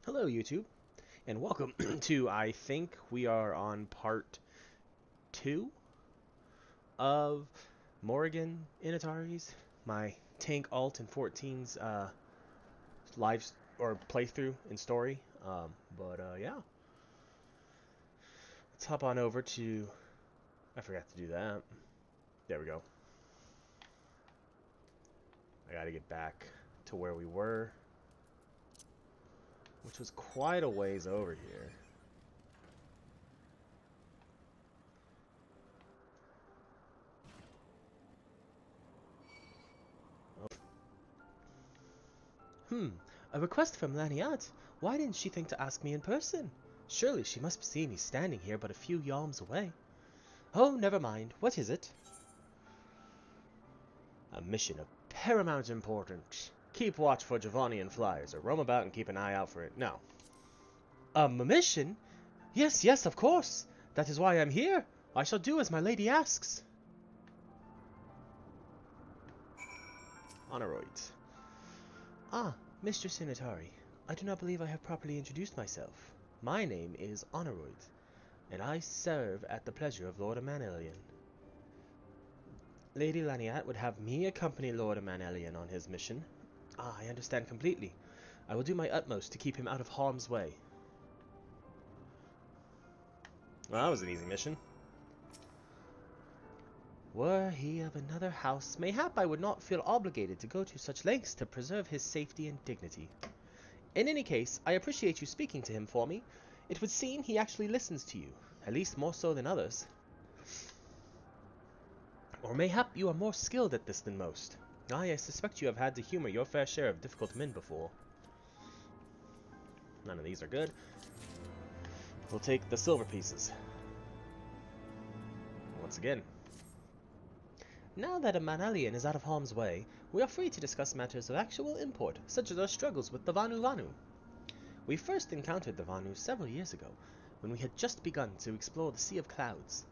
Hello, YouTube, and welcome to, I think we are on part 2 of Morrighan Initari's, my tank alt and 14's live or playthrough and story. Yeah, let's hop on over to. I forgot to do that. There we go. I gotta get back to where we were, which was quite a ways over here. A request from Laniat? Why didn't she think to ask me in person? Surely she must see me standing here but a few yalms away. Oh, never mind. What is it? A mission of paramount importance. Keep watch for Javonian flyers, or roam about and keep an eye out for it. No. A mission? Yes, yes, of course. That is why I'm here. I shall do as my lady asks. Honoroid. Ah, Mistress Initari. I do not believe I have properly introduced myself. My name is Honoroid, and I serve at the pleasure of Lord Amanelian. Lady Laniat would have me accompany Lord Amanelian on his mission. Ah, I understand completely. I will do my utmost to keep him out of harm's way. Well, that was an easy mission. Were he of another house, mayhap I would not feel obligated to go to such lengths to preserve his safety and dignity. In any case, I appreciate you speaking to him for me. It would seem he actually listens to you, at least more so than others. Or mayhap you are more skilled at this than most. Aye, I suspect you have had to humor your fair share of difficult men before. None of these are good. We'll take the silver pieces. Once again. Now that Amanelian is out of harm's way, we are free to discuss matters of actual import, such as our struggles with the Vanu. We first encountered the Vanu several years ago, when we had just begun to explore the Sea of Clouds.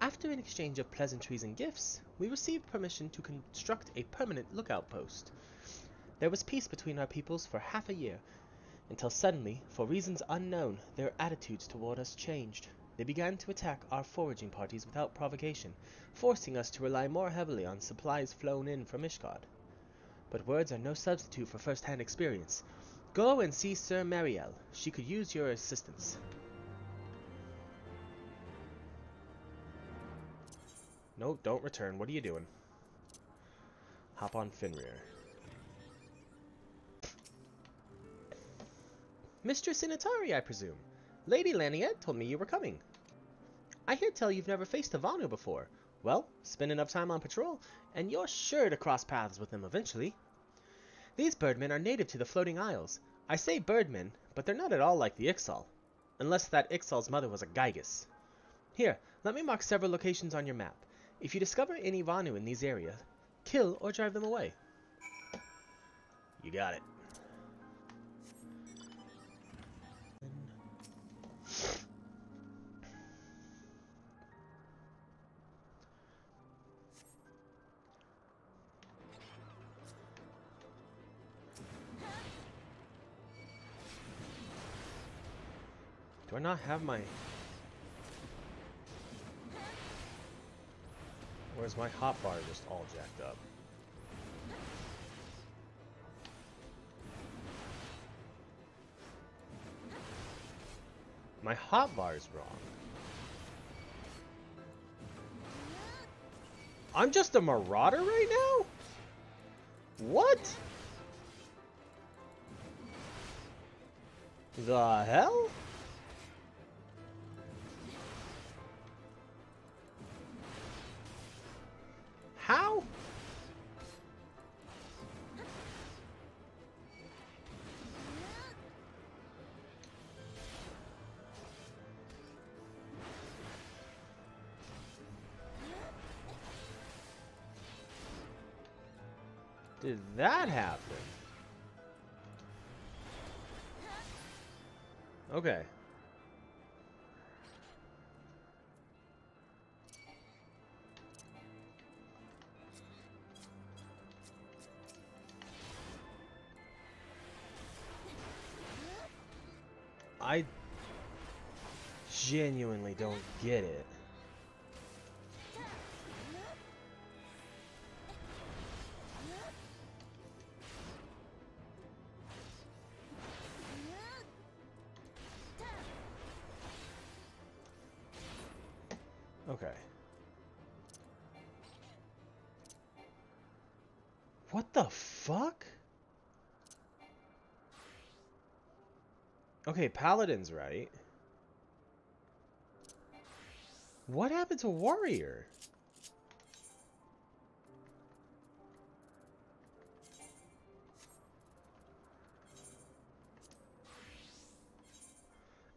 After an exchange of pleasantries and gifts, we received permission to construct a permanent lookout post. There was peace between our peoples for half a year, until suddenly, for reasons unknown, their attitudes toward us changed. They began to attack our foraging parties without provocation, forcing us to rely more heavily on supplies flown in from Ishgard. But words are no substitute for first-hand experience. Go and see Sir Mariel. She could use your assistance. No, don't return. What are you doing? Hop on Fenrir. Mistress Initari, I presume. Lady Laniet told me you were coming. I hear tell you've never faced a Vanu before. Well, spend enough time on patrol, and you're sure to cross paths with them eventually. These birdmen are native to the Floating Isles. I say birdmen, but they're not at all like the Ixal. Unless that Ixal's mother was a Gygus. Here, let me mark several locations on your map. If you discover any Vanu in these areas, kill or drive them away. You got it. Do I not have my... Or is my hotbar just all jacked up? My hotbar is wrong. I'm just a marauder right now? What? The hell? How? Did that happen? Okay. I genuinely don't get it. Okay. What the fuck? Okay, Paladin's right. What happened to Warrior?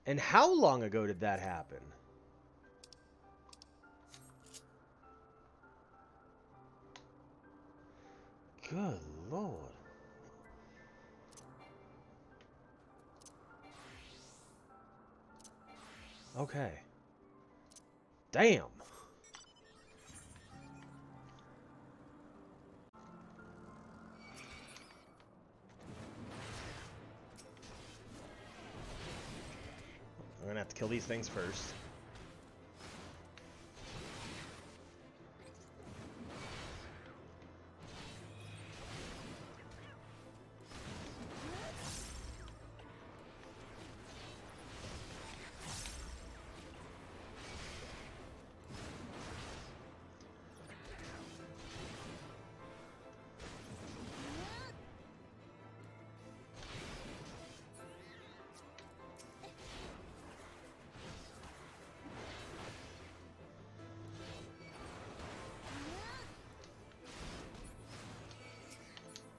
And how long ago did that happen? Good lord. Okay. Damn. I'm gonna have to kill these things first.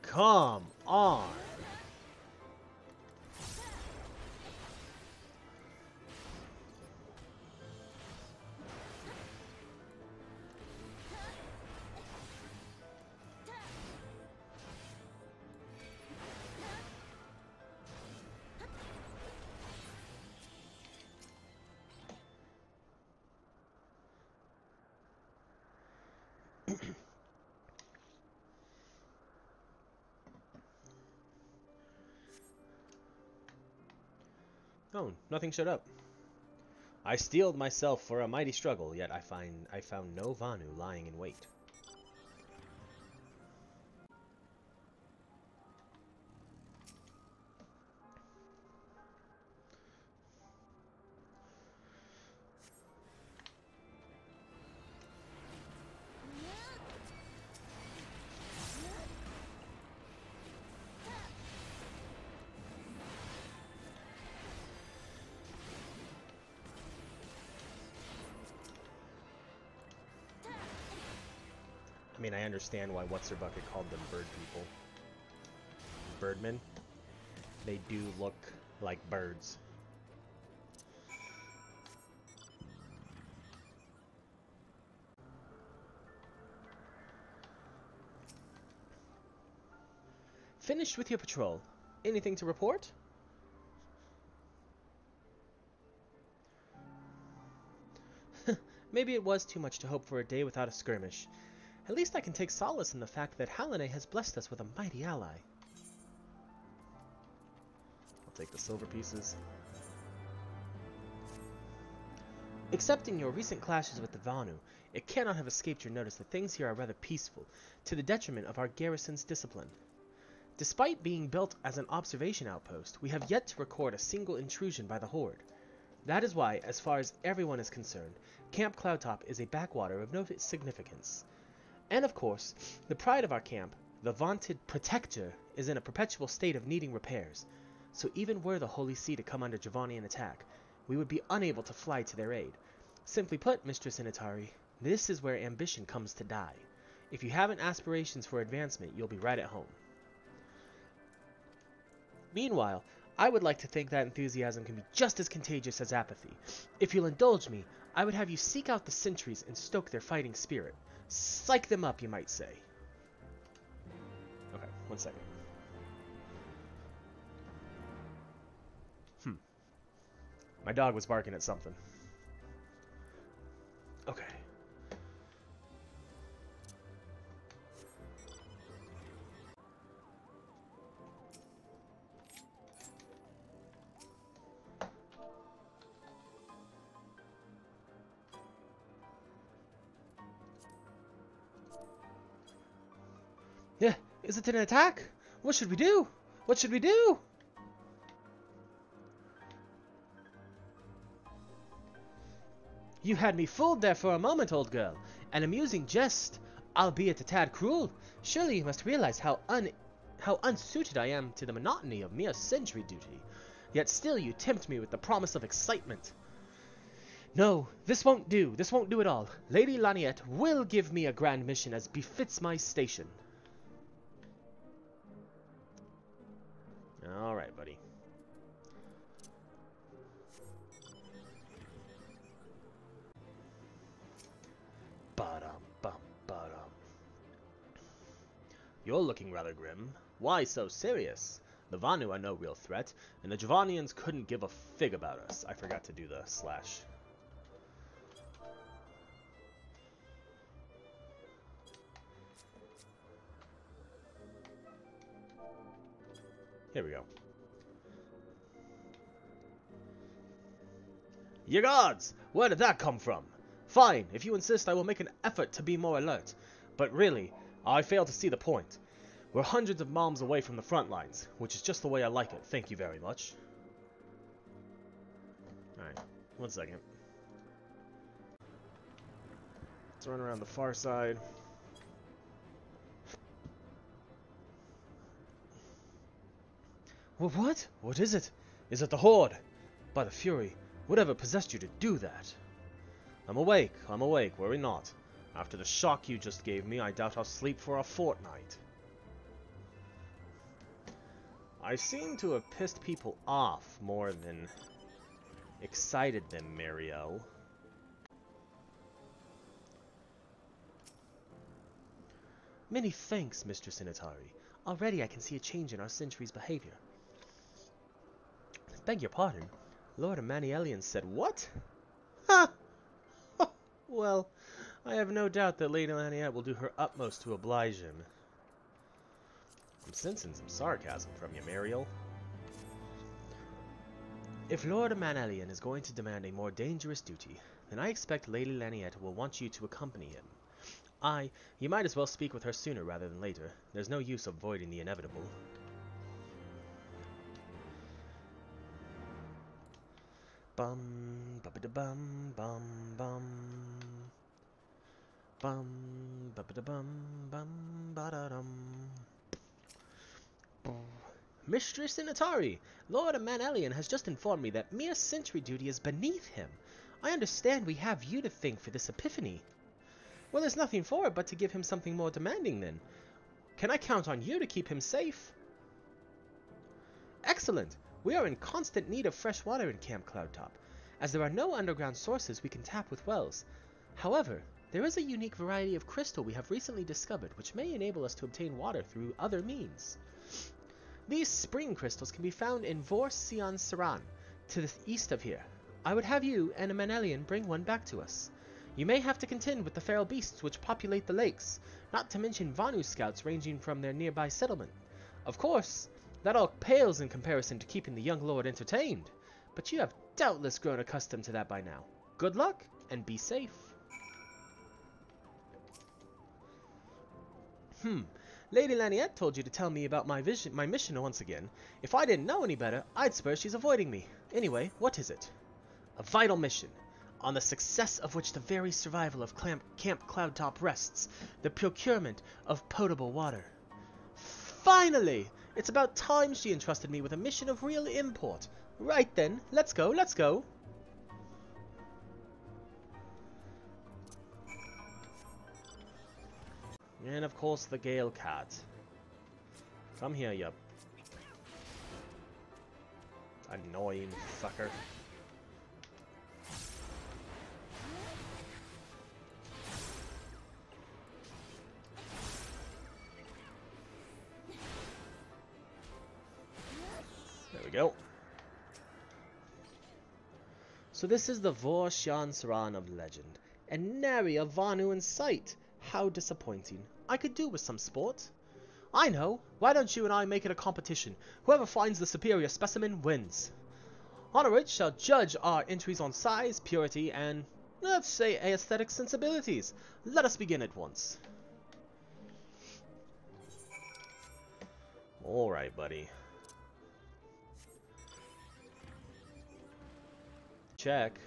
Come on. Oh, nothing showed up. I steeled myself for a mighty struggle, yet I found no Vanu lying in wait. I mean, I understand why What's-Her-Bucket called them bird people. Birdmen. They do look like birds. Finished with your patrol. Anything to report? Maybe it was too much to hope for a day without a skirmish. At least I can take solace in the fact that Helene has blessed us with a mighty ally. I'll take the silver pieces. Excepting your recent clashes with the Vanu, it cannot have escaped your notice that things here are rather peaceful, to the detriment of our garrison's discipline. Despite being built as an observation outpost, we have yet to record a single intrusion by the Horde. That is why, as far as everyone is concerned, Camp Cloudtop is a backwater of no significance. And of course, the pride of our camp, the vaunted Protector, is in a perpetual state of needing repairs. So even were the Holy See to come under Javanian attack, we would be unable to fly to their aid. Simply put, Mistress Initari, this is where ambition comes to die. If you haven't aspirations for advancement, you'll be right at home. Meanwhile, I would like to think that enthusiasm can be just as contagious as apathy. If you'll indulge me, I would have you seek out the sentries and stoke their fighting spirit. Psych them up, you might say. Okay, 1 second. My dog was barking at something. Okay. Is it an attack? What should we do? What should we do? You had me fooled there for a moment, old girl. An amusing jest, albeit a tad cruel. Surely you must realize how unsuited I am to the monotony of mere sentry duty. Yet still you tempt me with the promise of excitement. No, this won't do. This won't do at all. Lady Laniette will give me a grand mission as befits my station. Alright, buddy. You're looking rather grim. Why so serious? The Vanu are no real threat, and the Javanians couldn't give a fig about us. I forgot to do the slash. Here we go. Ye gods! Where did that come from? Fine, if you insist, I will make an effort to be more alert. But really, I fail to see the point. We're hundreds of miles away from the front lines, which is just the way I like it. Thank you very much. Alright, 1 second. Let's run around the far side. Well, what? What is it? Is it the Horde? By the Fury, whatever possessed you to do that? I'm awake, worry not. After the shock you just gave me, I doubt I'll sleep for a fortnight. I seem to have pissed people off more than excited them, Mariel. Many thanks, Mistress Initari. Already I can see a change in our sentry's behavior. Beg your pardon. Lord Emmanuelian said what? Ha! Well, I have no doubt that Lady Laniette will do her utmost to oblige him. I'm sensing some sarcasm from you, Mariel. If Lord Emmanuelian is going to demand a more dangerous duty, then I expect Lady Laniette will want you to accompany him. You might as well speak with her sooner rather than later. There's no use avoiding the inevitable. Bum, ba-ba-da-bum, bum, bum. Bum, ba-ba-da-bum, bum, ba-da-dum. Mistress Initari, Lord Emmanuelian has just informed me that mere sentry duty is beneath him. I understand we have you to thank for this epiphany. Well, there's nothing for it but to give him something more demanding then. Can I count on you to keep him safe? Excellent. We are in constant need of fresh water in Camp Cloudtop, as there are no underground sources we can tap with wells. However, there is a unique variety of crystal we have recently discovered which may enable us to obtain water through other means. These spring crystals can be found in Vor Sion Saran, to the east of here. I would have you and Emmanuelian bring one back to us. You may have to contend with the feral beasts which populate the lakes, not to mention Vanu scouts ranging from their nearby settlement. Of course, that all pales in comparison to keeping the young lord entertained, but you have doubtless grown accustomed to that by now. Good luck, and be safe. Lady Laniette told you to tell me about my mission once again. If I didn't know any better, I'd swear she's avoiding me. Anyway, what is it? A vital mission, on the success of which the very survival of Camp Cloudtop rests, the procurement of potable water. Finally! It's about time she entrusted me with a mission of real import. Right then, let's go, let's go. And of course the Gale Cat. Come here, you annoying fucker. There we go. So this is the Vor Sion Saran of legend, and nary a Vanu in sight. How disappointing. I could do with some sport. I know. Why don't you and I make it a competition? Whoever finds the superior specimen wins. Honorage shall judge our entries on size, purity, and, let's say, aesthetic sensibilities. Let us begin at once. Alright, buddy. Check.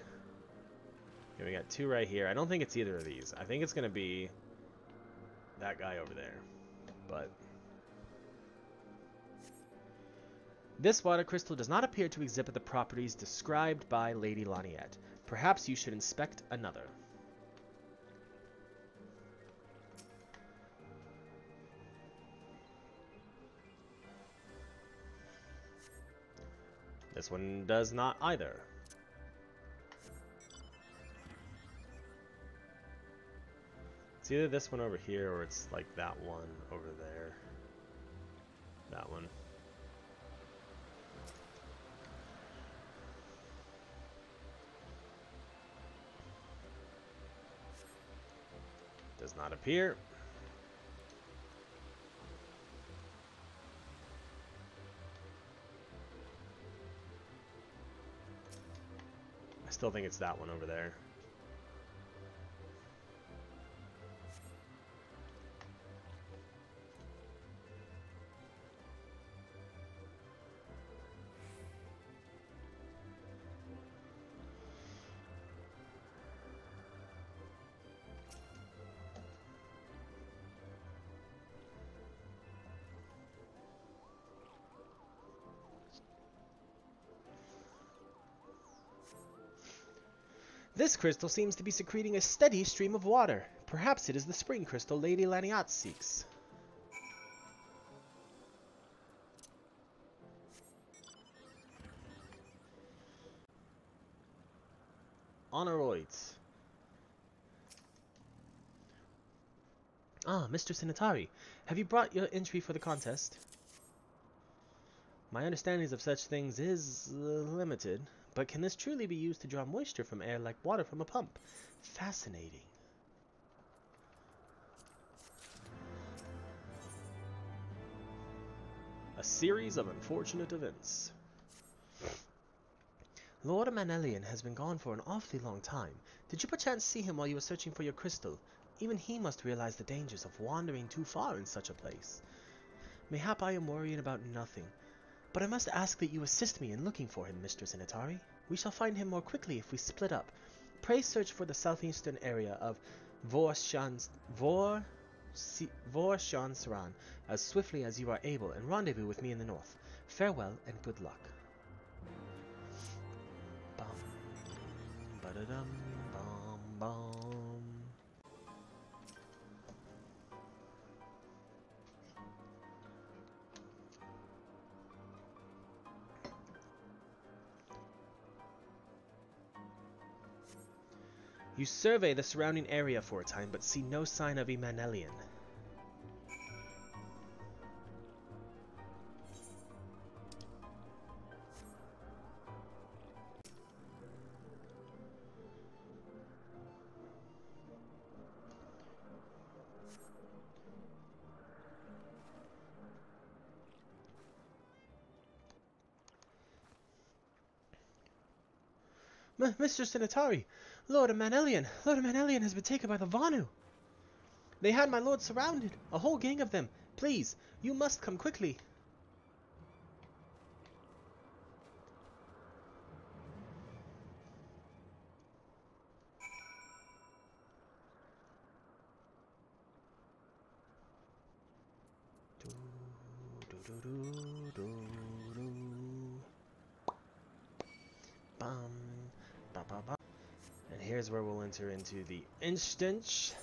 Okay, we got two right here. I don't think it's either of these. I think it's going to be that guy over there. But this water crystal does not appear to exhibit the properties described by Lady Laniette. Perhaps you should inspect another. This one does not either. It's either this one over here or it's like that one over there. That one. Does not appear. I still think it's that one over there. This crystal seems to be secreting a steady stream of water. Perhaps it is the spring crystal Lady Laniette seeks. Honoroids. Ah, Mr. Initari, have you brought your entry for the contest? My understanding of such things is limited, but can this truly be used to draw moisture from air like water from a pump? Fascinating. A series of unfortunate events. Lord Manelian has been gone for an awfully long time. Did you perchance see him while you were searching for your crystal? Even he must realize the dangers of wandering too far in such a place. Mayhap I am worrying about nothing, but I must ask that you assist me in looking for him, Mistress Initari. We shall find him more quickly if we split up. Pray search for the southeastern area of Vor-Shan-Saran as swiftly as you are able, and rendezvous with me in the north. Farewell and good luck. Bum, ba-da-dum, bum, bum. You survey the surrounding area for a time, but see no sign of Manelian. Mr. Initari, Lord Manelian has been taken by the Vanu. They had my lord surrounded, a whole gang of them. Please, you must come quickly. And here's where we'll enter into the instance.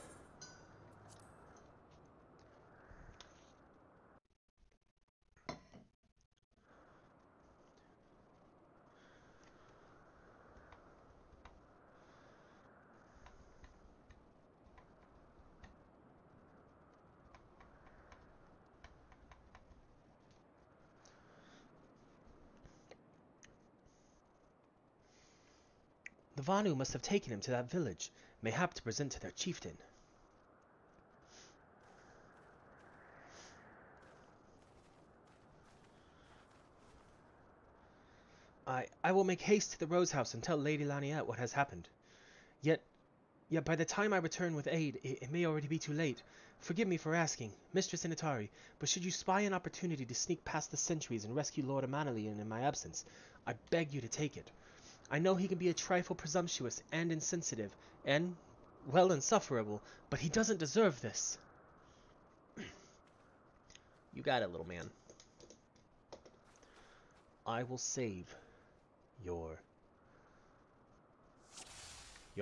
The Vanu must have taken him to that village, mayhap to present to their chieftain. I will make haste to the Rose House and tell Lady Laniette what has happened. Yet, Yet by the time I return with aid, it may already be too late. Forgive me for asking, Mistress Initari, but should you spy an opportunity to sneak past the sentries and rescue Lord Amanalian in my absence, I beg you to take it. I know he can be a trifle presumptuous and insensitive, and, well, insufferable, but he doesn't deserve this. You got it, little man. I will save your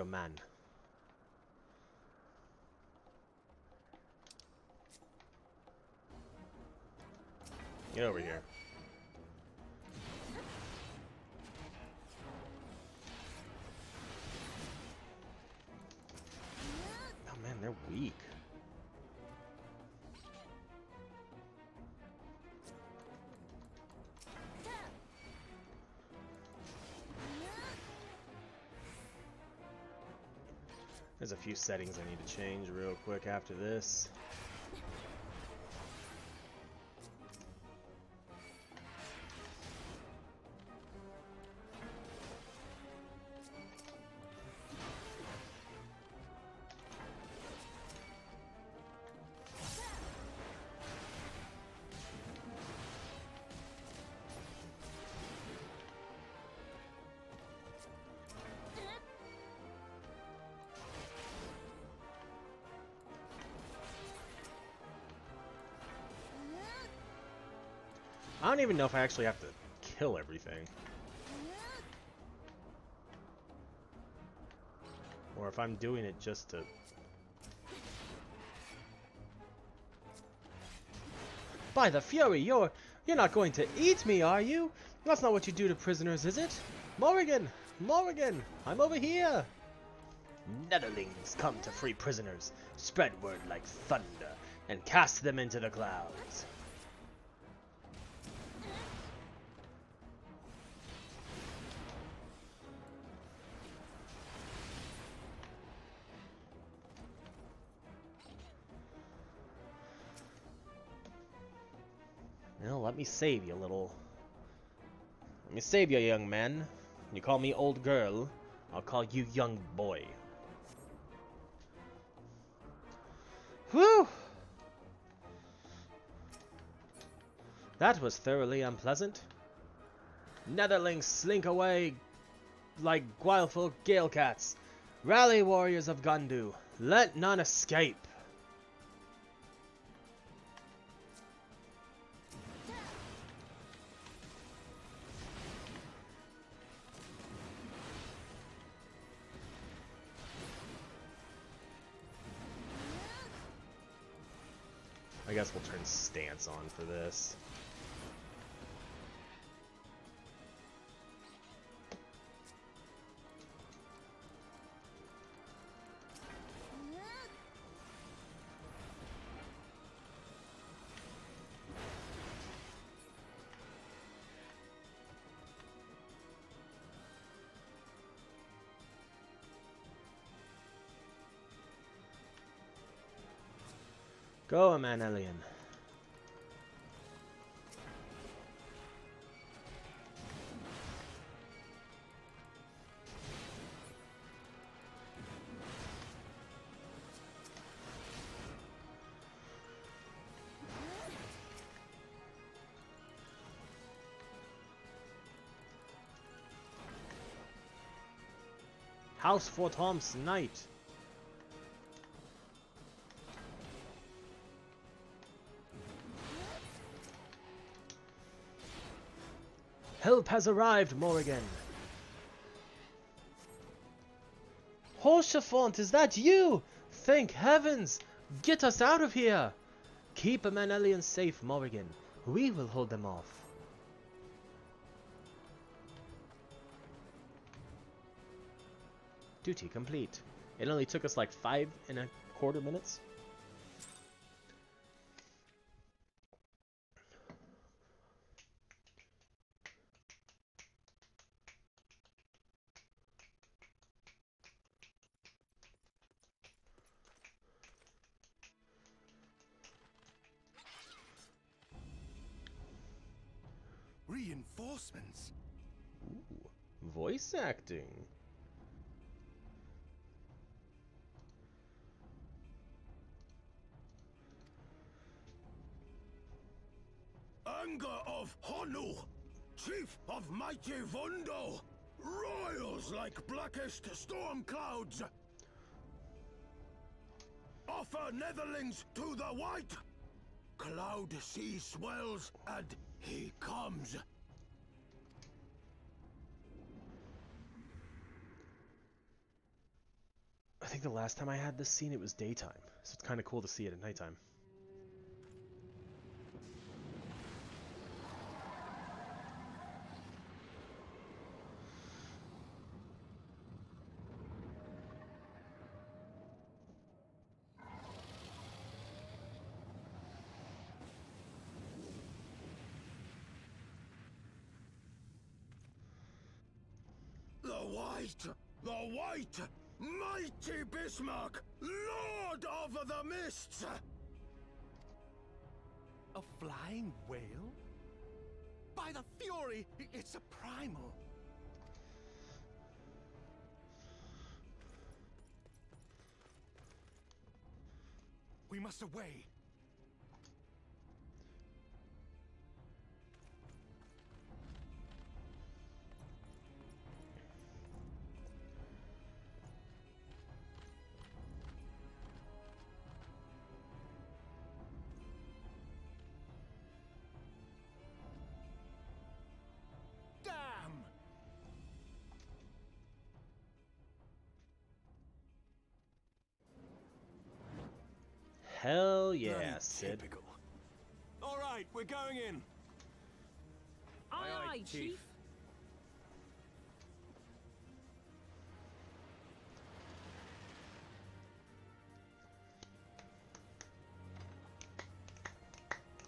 man. Get over here. Oh man, they're weak. There's a few settings I need to change real quick after this. I don't even know if I actually have to kill everything. Or if I'm doing it just to... By the Fury, you're not going to eat me, are you? That's not what you do to prisoners, is it? Morrighan! Morrighan! I'm over here! Netherlings come to free prisoners, spread word like thunder, and cast them into the clouds. Well, let me save you, Let me save you, young man. You call me old girl, I'll call you young boy. Whew! That was thoroughly unpleasant. Netherlings slink away like guileful gale cats. Rally, warriors of Gundu. Let none escape. I guess we'll turn stance on for this. Go, Amanalian. Count Fortemps Knight. Help has arrived, Morrighan. Horsefont, is that you? Thank heavens! Get us out of here! Keep Amanalian safe, Morrighan. We will hold them off. Duty complete. It only took us like 5.25 minutes. Reinforcements. Ooh, voice acting. anger of Honu, chief of mighty Vondo, roils like blackest storm clouds. Offer netherlings to the white. Cloud sea swells, and he comes. I think the last time I had this scene, it was daytime, so it's kind of cool to see it at nighttime. The White, mighty Bismarck, Lord of the Mists! A flying whale? By the Fury, it's a primal. We must away. Hell yeah, Sid. Typical. All right, we're going in. Aye, aye, Chief.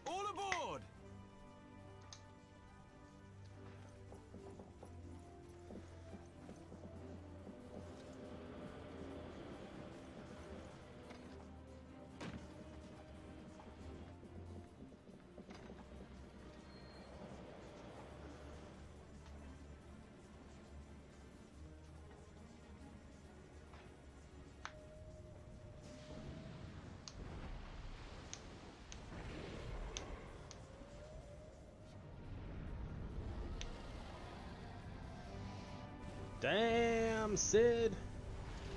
All aboard! Damn, Sid.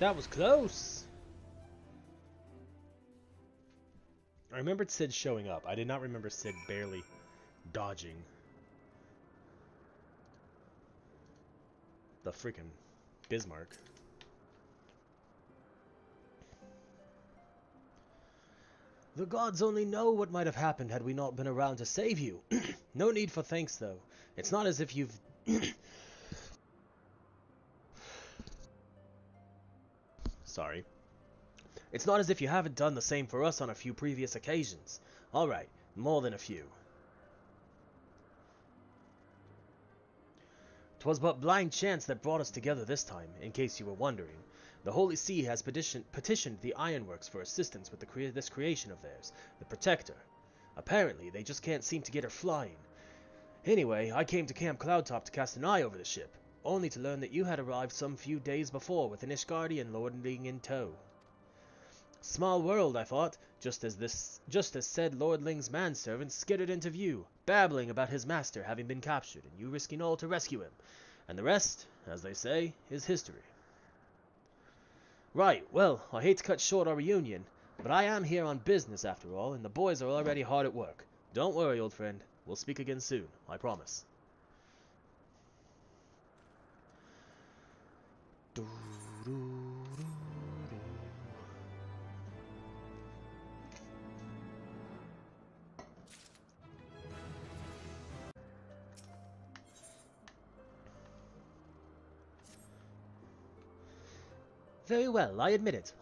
That was close. I remembered Sid showing up. I did not remember Sid barely dodging the freaking Bismarck. The gods only know what might have happened had we not been around to save you. No need for thanks, though. It's not as if you've... Sorry. It's not as if you haven't done the same for us on a few previous occasions. Alright, more than a few. 'Twas but blind chance that brought us together this time, in case you were wondering. The Holy See has petitioned the Ironworks for assistance with this creation of theirs, the Protector. Apparently, they just can't seem to get her flying. Anyway, I came to Camp Cloudtop to cast an eye over the ship, only to learn that you had arrived some few days before with an Ishgardian lordling in tow. Small world, I thought, just as said lordling's manservant skittered into view, babbling about his master having been captured, and you risking all to rescue him. And the rest, as they say, is history. Right, well, I hate to cut short our reunion, but I am here on business after all, and the boys are already hard at work. Don't worry, old friend. We'll speak again soon, I promise. Very well, I admit it.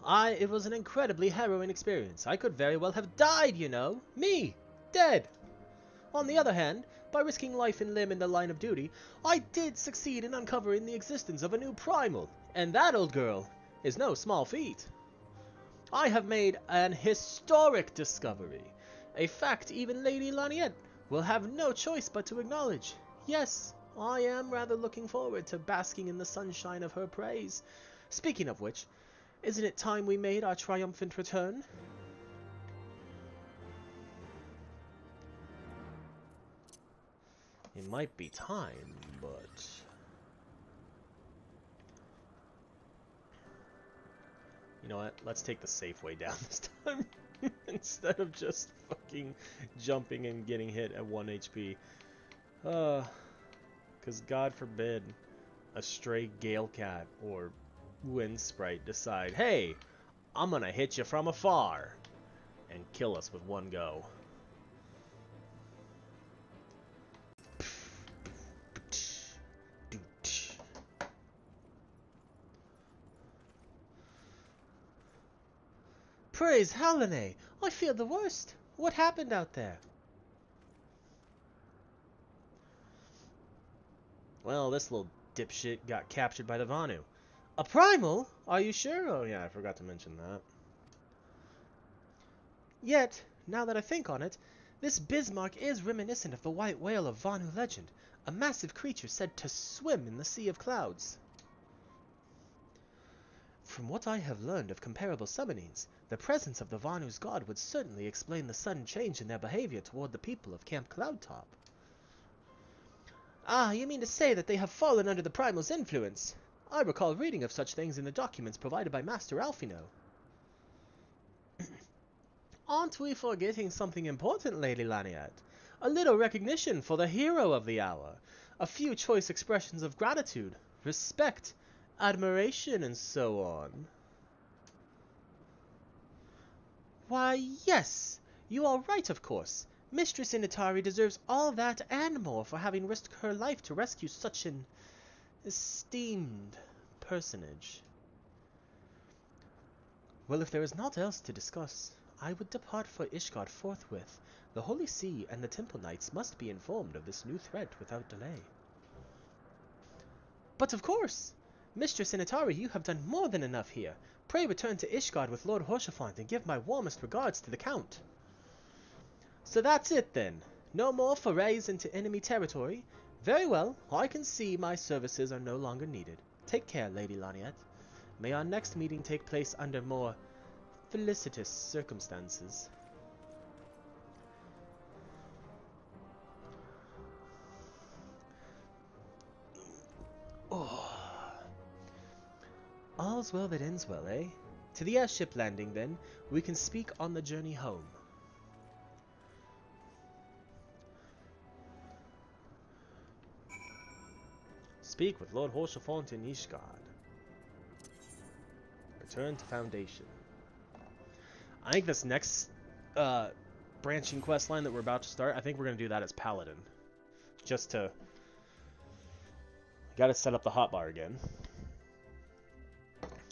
It was an incredibly harrowing experience. I could very well have died, you know. Me! Dead! On the other hand, by risking life and limb in the line of duty, I did succeed in uncovering the existence of a new primal, and that, old girl, is no small feat. I have made an historic discovery, a fact even Lady Laniette will have no choice but to acknowledge. Yes, I am rather looking forward to basking in the sunshine of her praise. Speaking of which, isn't it time we made our triumphant return? It might be time, but... You know what? Let's take the safe way down this time. Instead of just fucking jumping and getting hit at 1 HP. Because God forbid a stray Gale Cat or Wind Sprite decide, hey, I'm gonna hit you from afar and kill us with one go. Praise Helene! I fear the worst. What happened out there? Well, this little dipshit got captured by the Vanu. A primal? Are you sure? Oh yeah, I forgot to mention that. Yet, now that I think on it, this Bismarck is reminiscent of the white whale of Vanu legend, a massive creature said to swim in the sea of clouds. From what I have learned of comparable summonings, the presence of the Vanu's god would certainly explain the sudden change in their behavior toward the people of Camp Cloudtop. Ah, you mean to say that they have fallen under the Primal's influence? I recall reading of such things in the documents provided by Master Alphinaud. Aren't we forgetting something important, Lady Laniat? A little recognition for the hero of the hour. A few choice expressions of gratitude, respect, admiration, and so on. Why, yes, you are right, of course. Mistress Initari deserves all that and more for having risked her life to rescue such an esteemed personage. Well, if there is naught else to discuss, I would depart for Ishgard forthwith. The Holy See and the Temple Knights must be informed of this new threat without delay. But of course! Mistress Initari, you have done more than enough here. Pray return to Ishgard with Lord Horsefant and give my warmest regards to the Count. So that's it then. No more forays into enemy territory. Very well, I can see my services are no longer needed. Take care, Lady Laniat. May our next meeting take place under more felicitous circumstances. Oh. All's well that ends well, eh? To the airship landing, then. We can speak on the journey home. Speak with Lord Horsefant in Ishgard. Return to Foundation. I think this next branching quest line that we're about to start, I think we're going to do that as Paladin. Just to... Gotta set up the hotbar again.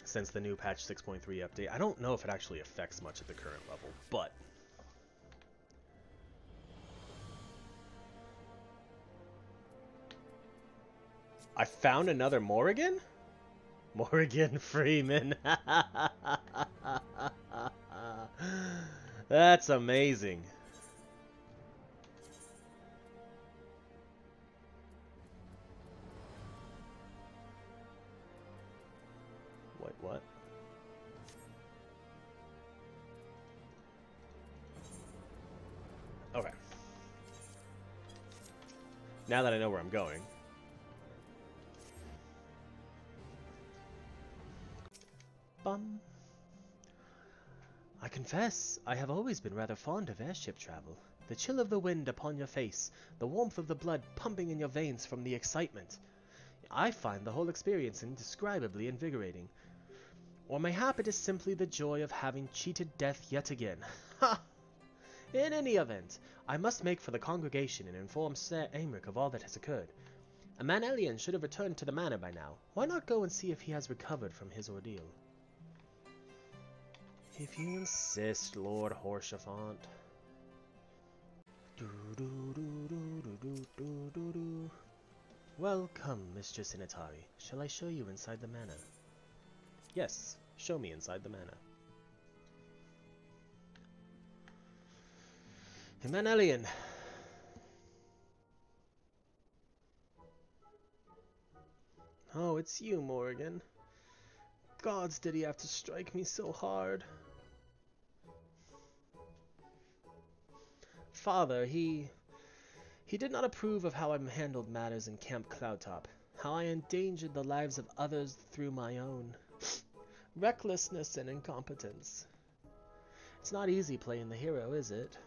Since the new patch 6.3 update. I don't know if it actually affects much at the current level, but... I found another Morrighan? Morrighan Freeman. That's amazing. Wait, what? Okay. Now that I know where I'm going. I confess, I have always been rather fond of airship travel. The chill of the wind upon your face, the warmth of the blood pumping in your veins from the excitement. I find the whole experience indescribably invigorating. Or mayhap it is simply the joy of having cheated death yet again. Ha! In any event, I must make for the congregation and inform Sir Aymeric of all that has occurred. A Manelian should have returned to the manor by now. Why not go and see if he has recovered from his ordeal? If you insist, Lord Horsefant. Welcome, Mistress Initari. Shall I show you inside the manor? Yes, show me inside the manor. Manelian. Oh, it's you, Morrighan. Gods, did he have to strike me so hard? Father, he He did not approve of how I handled matters in Camp Cloudtop, how I endangered the lives of others through my own. Recklessness and incompetence. It's not easy playing the hero, is it?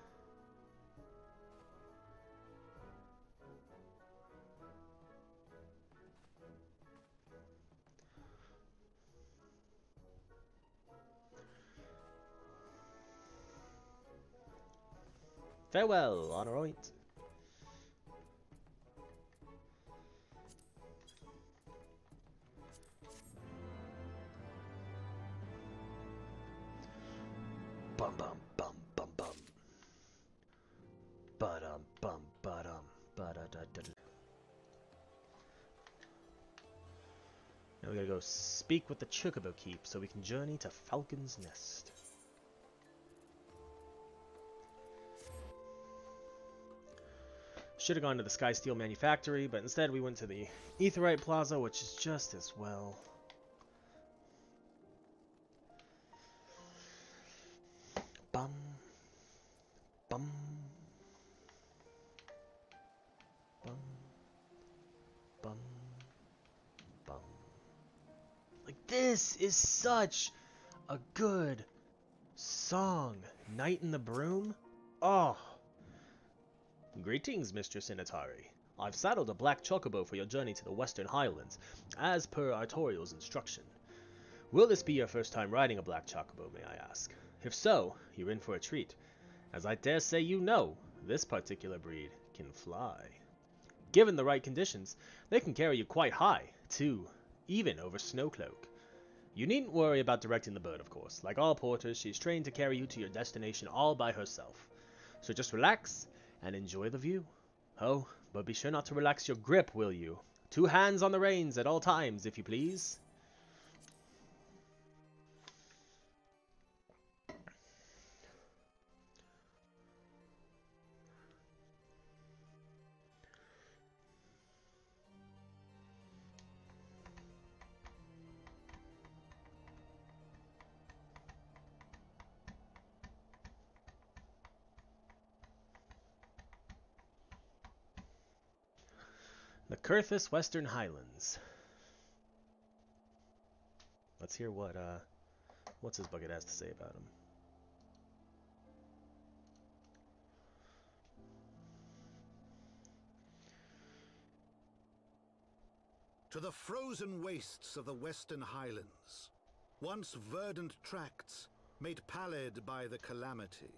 Farewell, Honorant. Bum bum bum bum bum. Ba-dum bum ba-dum ba-da-da-da. Now we gotta go speak with the Chocobo Keep so we can journey to Falcon's Nest. Should have gone to the Sky Steel Manufactory, but instead we went to the Aetheryte Plaza, which is just as well. Bum. Bum. Bum. Bum. Bum. Like, this is such a good song. Night in the Broom? Oh. Greetings, Mistress Initari. I've saddled a black chocobo for your journey to the Western Highlands, as per Artorial's instruction. Will this be your first time riding a black chocobo, may I ask? If so, you're in for a treat. As I dare say you know, this particular breed can fly. Given the right conditions, they can carry you quite high, too, even over Snowcloak. You needn't worry about directing the bird, of course. Like all porters, she's trained to carry you to your destination all by herself. So just relax and enjoy the view. Oh, but be sure not to relax your grip, will you? 2 hands on the reins at all times, if you please. The Curthus Western Highlands. Let's hear what's his bucket has to say about him. To the frozen wastes of the Western Highlands, once verdant tracts made pallid by the calamity.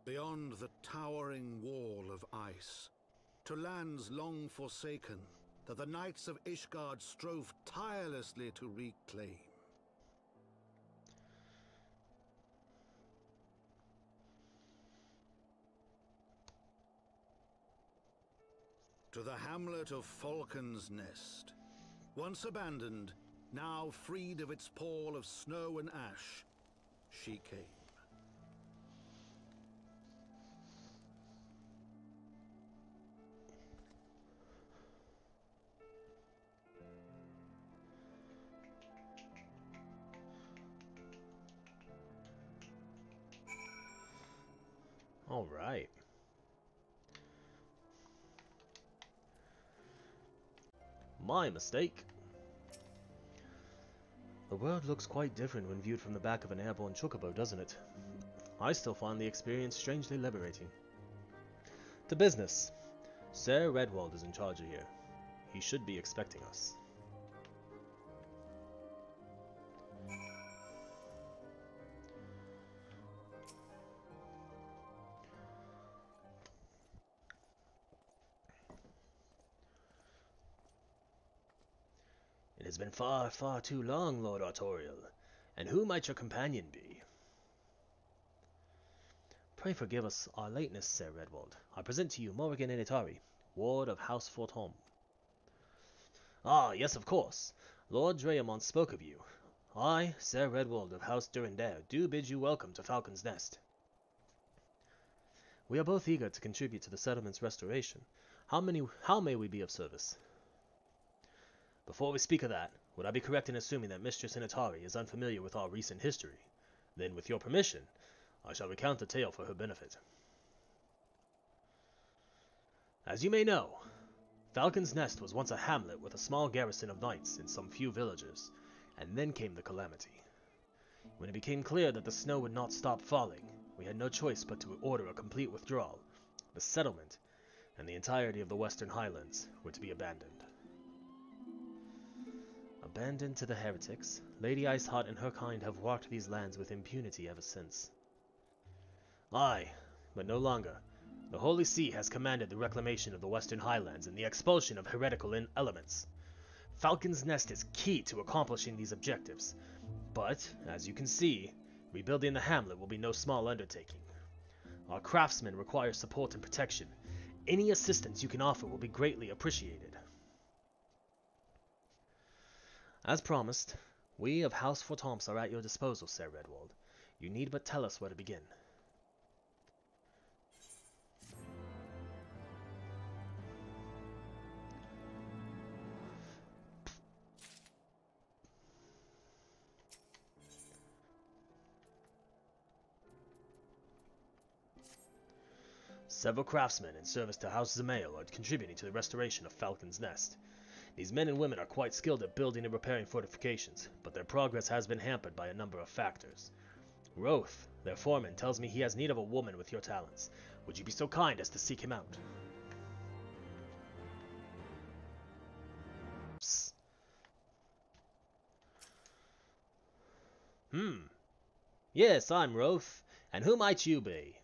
Beyond the towering wall of ice, to lands long forsaken that the knights of Ishgard strove tirelessly to reclaim. To the hamlet of Falcon's Nest, once abandoned, now freed of its pall of snow and ash, she came. All right. My mistake. The world looks quite different when viewed from the back of an airborne chocobo, doesn't it? I still find the experience strangely liberating. To business. Sir Redwald is in charge of here. He should be expecting us. It has been far, far too long, Lord Artorial. And who might your companion be? Pray forgive us our lateness, Sir Redwald. I present to you Morrighan and Initari, Ward of House Fortemps. Ah, yes, of course. Lord Dreamont spoke of you. I, Sir Redwald of House Durandare, do bid you welcome to Falcon's Nest. We are both eager to contribute to the settlement's restoration. How may we be of service? Before we speak of that, Would I be correct in assuming that Mistress Initari is unfamiliar with our recent history? Then, with your permission, I shall recount the tale for her benefit. As you may know, Falcon's Nest was once a hamlet with a small garrison of knights and some few villagers, and then came the calamity. When it became clear that the snow would not stop falling, we had no choice but to order a complete withdrawal. The settlement, and the entirety of the Western Highlands, were to be abandoned. Abandoned to the heretics, Lady Iceheart and her kind have walked these lands with impunity ever since. Aye, but no longer. The Holy See has commanded the reclamation of the Western Highlands and the expulsion of heretical elements. Falcon's Nest is key to accomplishing these objectives, but, as you can see, rebuilding the hamlet will be no small undertaking. Our craftsmen require support and protection. Any assistance you can offer will be greatly appreciated. As promised, we of House Fortemps are at your disposal, Sir Redwald. You need but tell us where to begin. Several craftsmen in service to House Zamael are contributing to the restoration of Falcon's Nest. These men and women are quite skilled at building and repairing fortifications, but their progress has been hampered by a number of factors. Roth, their foreman, tells me he has need of a woman with your talents. Would you be so kind as to seek him out? Psst. Yes, I'm Roth, and who might you be?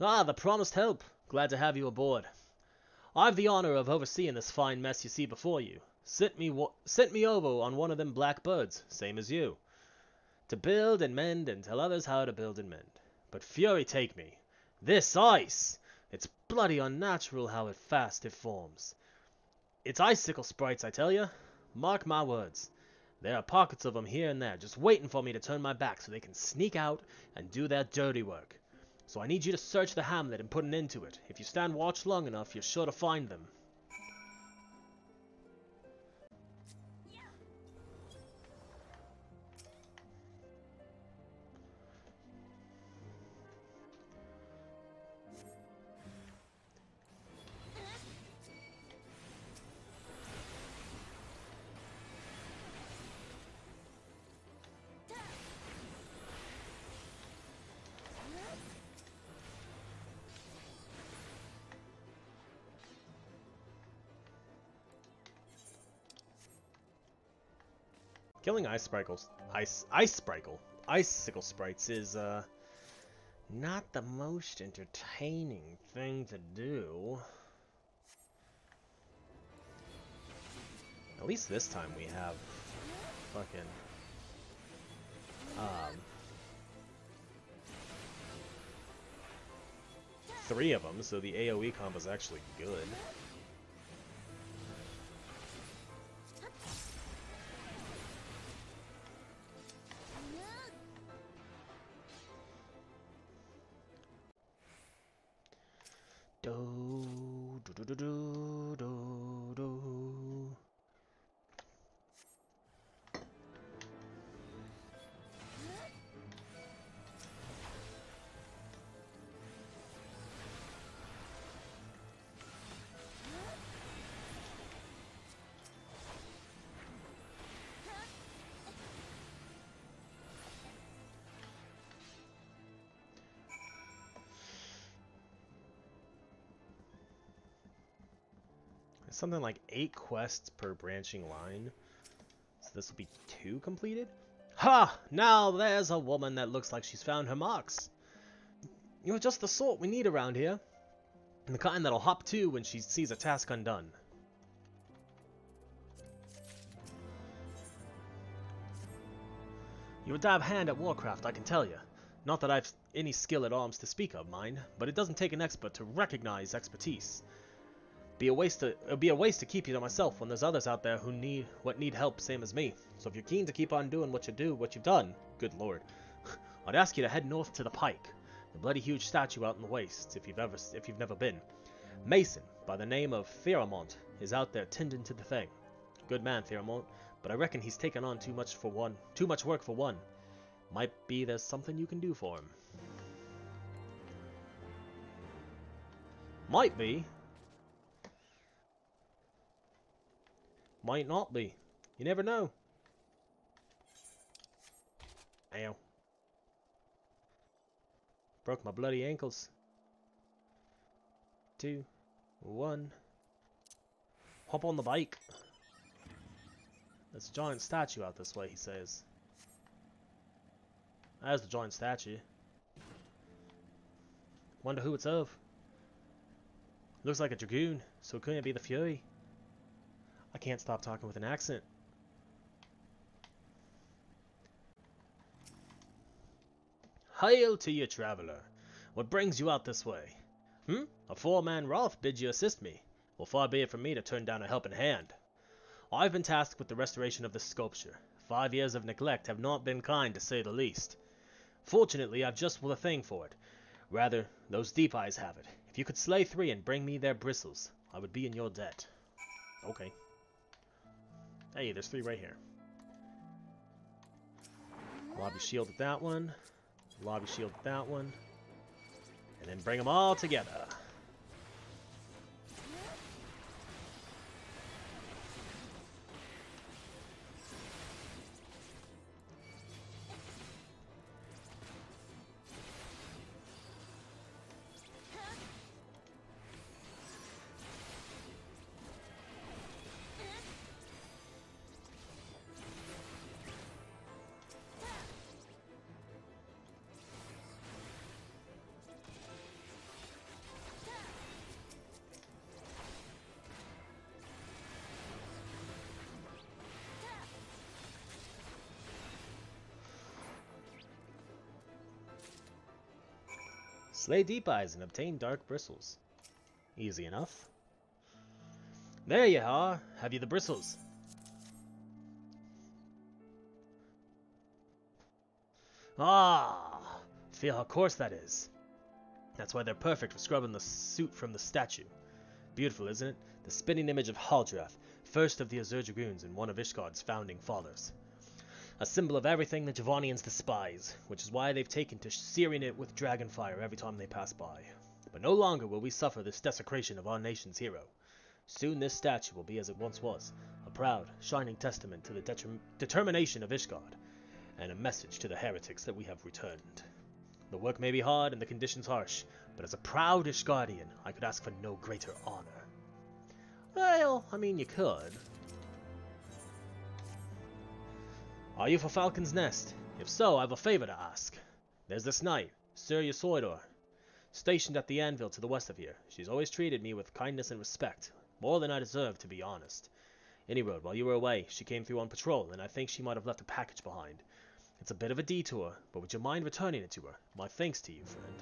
Ah, the promised help. Glad to have you aboard. I've the honor of overseeing this fine mess you see before you. Sent me over on one of them black birds, same as you, to build and mend and tell others how to build and mend. But fury take me. This ice! It's bloody unnatural how fast it forms. It's icicle sprites, I tell you. Mark my words. There are pockets of them here and there, just waiting for me to turn my back so they can sneak out and do their dirty work. So I need you to search the hamlet and put an end to it. If you stand watch long enough, you're sure to find them. Killing icicle sprites is, not the most entertaining thing to do. At least this time we have fucking, 3 of them, so the AoE combo is actually good. Something like 8 quests per branching line. So this will be 2 completed? Ha! Now there's a woman that looks like she's found her marks. You're just the sort we need around here. And the kind that'll hop to when she sees a task undone. You're a dab hand at warcraft, I can tell you. Not that I've any skill at arms to speak of, mind, but it doesn't take an expert to recognize expertise. It'd be a waste to keep you to myself when there's others out there who need help same as me. So if you're keen to keep on doing what you've done, good lord, I'd ask you to head north to the Pike, the bloody huge statue out in the wastes if you've never been. Mason, by the name of Theramont, is out there tending to the thing. Good man, Theramont, but I reckon he's taken on too much work for one. Might be there's something you can do for him. Might be. Might not be. You never know. Ow. Broke my bloody ankles. 2, 1. Hop on the bike. There's a giant statue out this way, he says. There's the giant statue. Wonder who it's of. Looks like a dragoon, so couldn't it be the Fury? I can't stop talking with an accent. Hail to you, traveler. What brings you out this way? A four-man Rolf bids you assist me. Well, far be it from me to turn down a helping hand. I've been tasked with the restoration of this sculpture. 5 years of neglect have not been kind, to say the least. Fortunately, I've just the thing for it. Rather, those deep eyes have it. If you could slay 3 and bring me their bristles, I would be in your debt. Okay. Hey, there's 3 right here. Lobby shield at that one. Lobby shield at that one. And then bring them all together. Slay deep eyes and obtain dark bristles. Easy enough. There you are. Have you the bristles? Ah! Feel how coarse that is. That's why they're perfect for scrubbing the soot from the statue. Beautiful, isn't it? The spitting image of Haldrath, first of the Azure Dragoons and one of Ishgard's founding fathers. A symbol of everything the Javanians despise, which is why they've taken to searing it with dragon fire every time they pass by. But no longer will we suffer this desecration of our nation's hero. Soon this statue will be as it once was, a proud, shining testament to the determination of Ishgard, and a message to the heretics that we have returned. The work may be hard and the conditions harsh, but as a proud Ishgardian, I could ask for no greater honor. Well, I mean, you could. Are you for Falcon's Nest? If so, I have a favor to ask. There's this knight, Sir Ysoidor, stationed at the anvil to the west of here. She's always treated me with kindness and respect, more than I deserve, to be honest. Any road, while you were away, she came through on patrol, and I think she might have left a package behind. It's a bit of a detour, but would you mind returning it to her? My thanks to you, friend.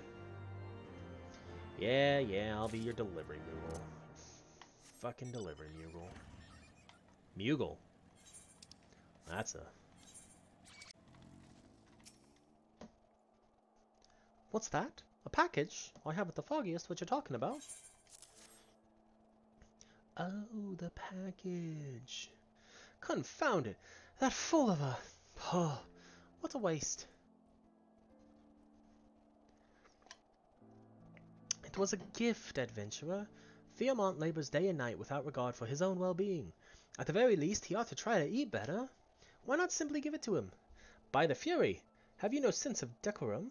Yeah, I'll be your delivery mule. Fucking delivery mule. Mugle. That's a... What's that? A package? I haven't the foggiest what you're talking about. Oh, the package. Confound it. That fool of a... Oh, what a waste. It was a gift, adventurer. Theramont labors day and night without regard for his own well-being. At the very least, he ought to try to eat better. Why not simply give it to him? By the Fury, have you no sense of decorum?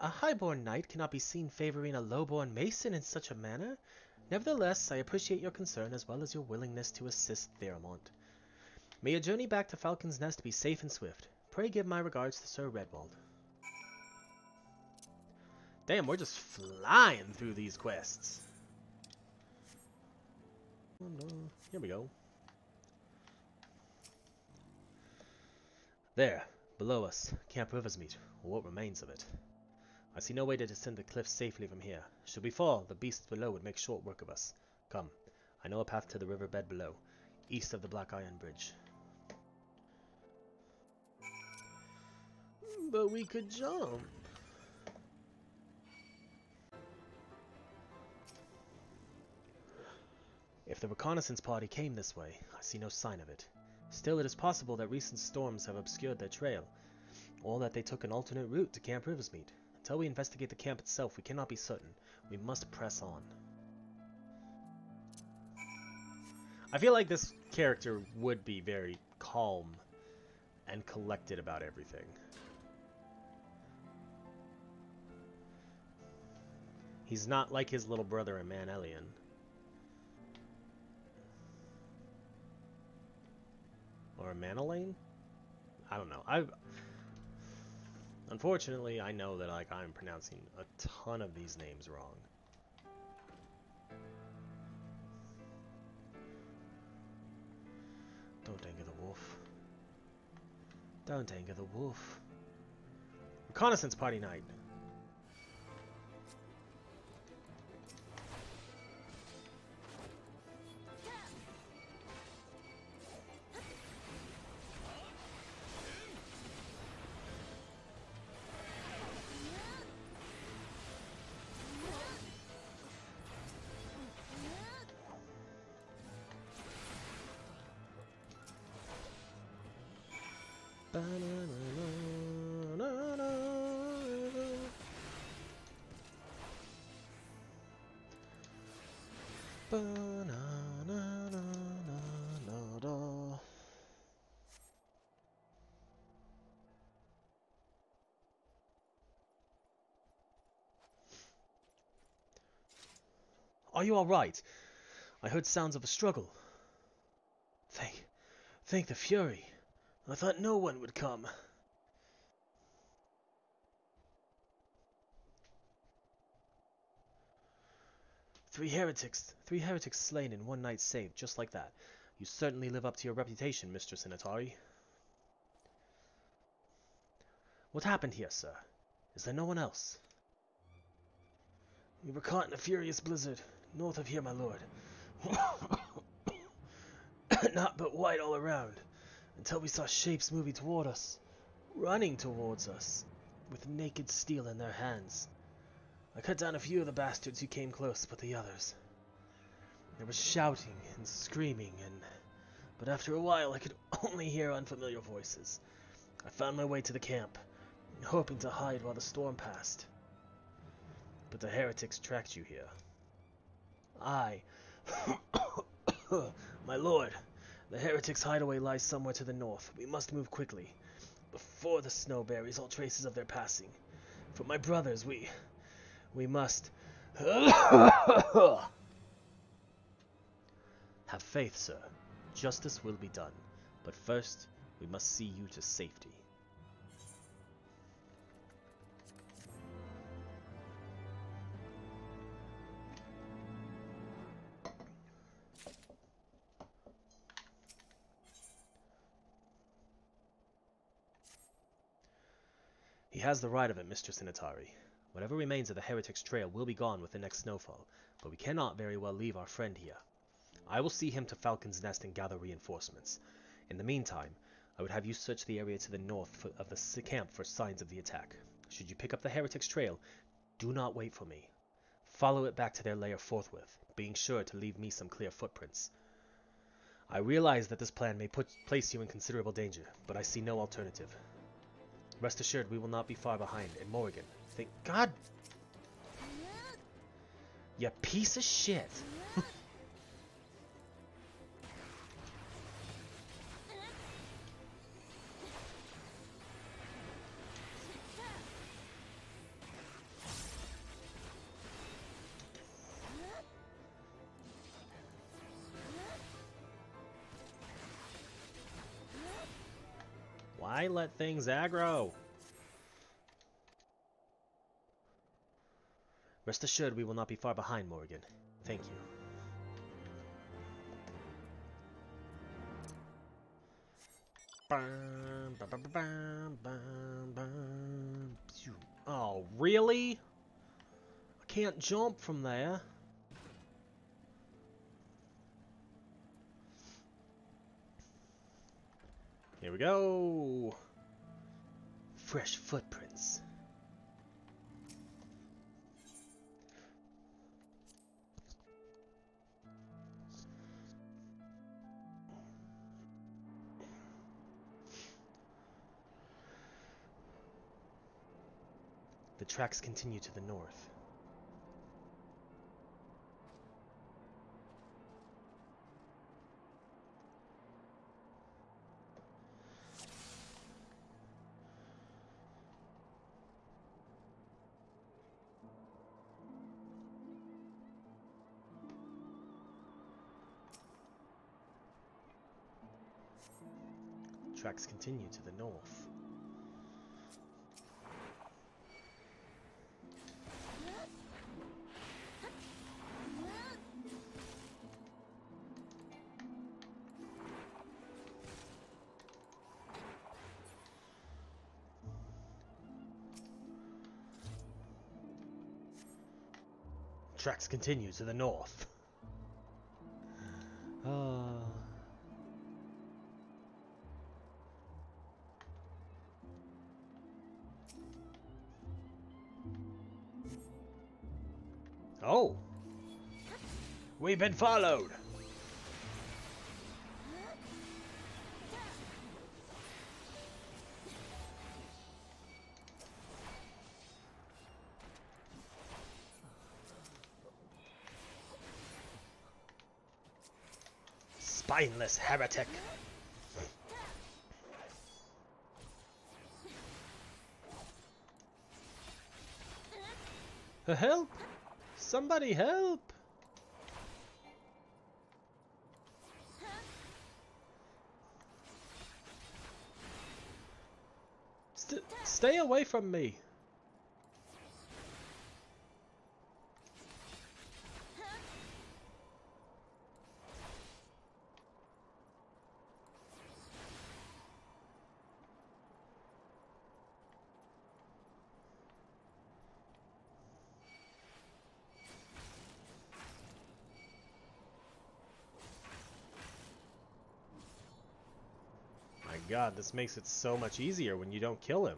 A highborn knight cannot be seen favoring a lowborn mason in such a manner. Nevertheless, I appreciate your concern as well as your willingness to assist Theramont. May your journey back to Falcon's Nest be safe and swift. Pray give my regards to Sir Redwald. Damn, we're just flying through these quests. Oh no. Here we go. There, below us, Camp Riversmeet, or what remains of it. I see no way to descend the cliff safely from here. Should we fall, the beasts below would make short work of us. Come, I know a path to the riverbed below, east of the Black Iron Bridge. But we could jump. If the reconnaissance party came this way, I see no sign of it. Still, it is possible that recent storms have obscured their trail, or that they took an alternate route to Camp Riversmeet. Until we investigate the camp itself, we cannot be certain. We must press on. I feel like this character would be very calm and collected about everything. He's not like his little brother in Manelian. Or Manelaine? I don't know. Unfortunately, I know that I'm pronouncing a ton of these names wrong. Don't anger the wolf. Don't anger the wolf. Reconnaissance party night. Are you all right? I heard sounds of a struggle. Thank the Fury. I thought no one would come. Three heretics slain in one night saved, just like that. You certainly live up to your reputation, Mistress Initari. What happened here, sir? Is there no one else? We were caught in a furious blizzard, north of here, my lord. Not but white all around, until we saw shapes moving toward us, running towards us, with naked steel in their hands. I cut down a few of the bastards who came close, but the others. There was shouting and screaming, but after a while I could only hear unfamiliar voices. I found my way to the camp, hoping to hide while the storm passed. But the heretics tracked you here. My lord, the heretics' hideaway lies somewhere to the north. We must move quickly, before the snow buries all traces of their passing. For my brothers, we must... Have faith, sir. Justice will be done. But first, we must see you to safety. He has the right of it, Mistress Initari. Whatever remains of the Heretic's trail will be gone with the next snowfall, but we cannot very well leave our friend here. I will see him to Falcon's Nest and gather reinforcements. In the meantime, I would have you search the area to the north of the camp for signs of the attack. Should you pick up the Heretic's trail, do not wait for me. Follow it back to their lair forthwith, being sure to leave me some clear footprints. I realize that this plan may place you in considerable danger, but I see no alternative. Rest assured, we will not be far behind, and Morrighan, thank God! You piece of shit! Why let things aggro? Rest assured we will not be far behind, Morrighan. Thank you. Oh, really? I can't jump from there. Here we go. Fresh footprints. The tracks continue to the north. Tracks continue to the north. Tracks continue to the north. Oh! We've been followed! Spineless heretic! Help! Somebody help! Stay away from me! My god, this makes it so much easier when you don't kill him.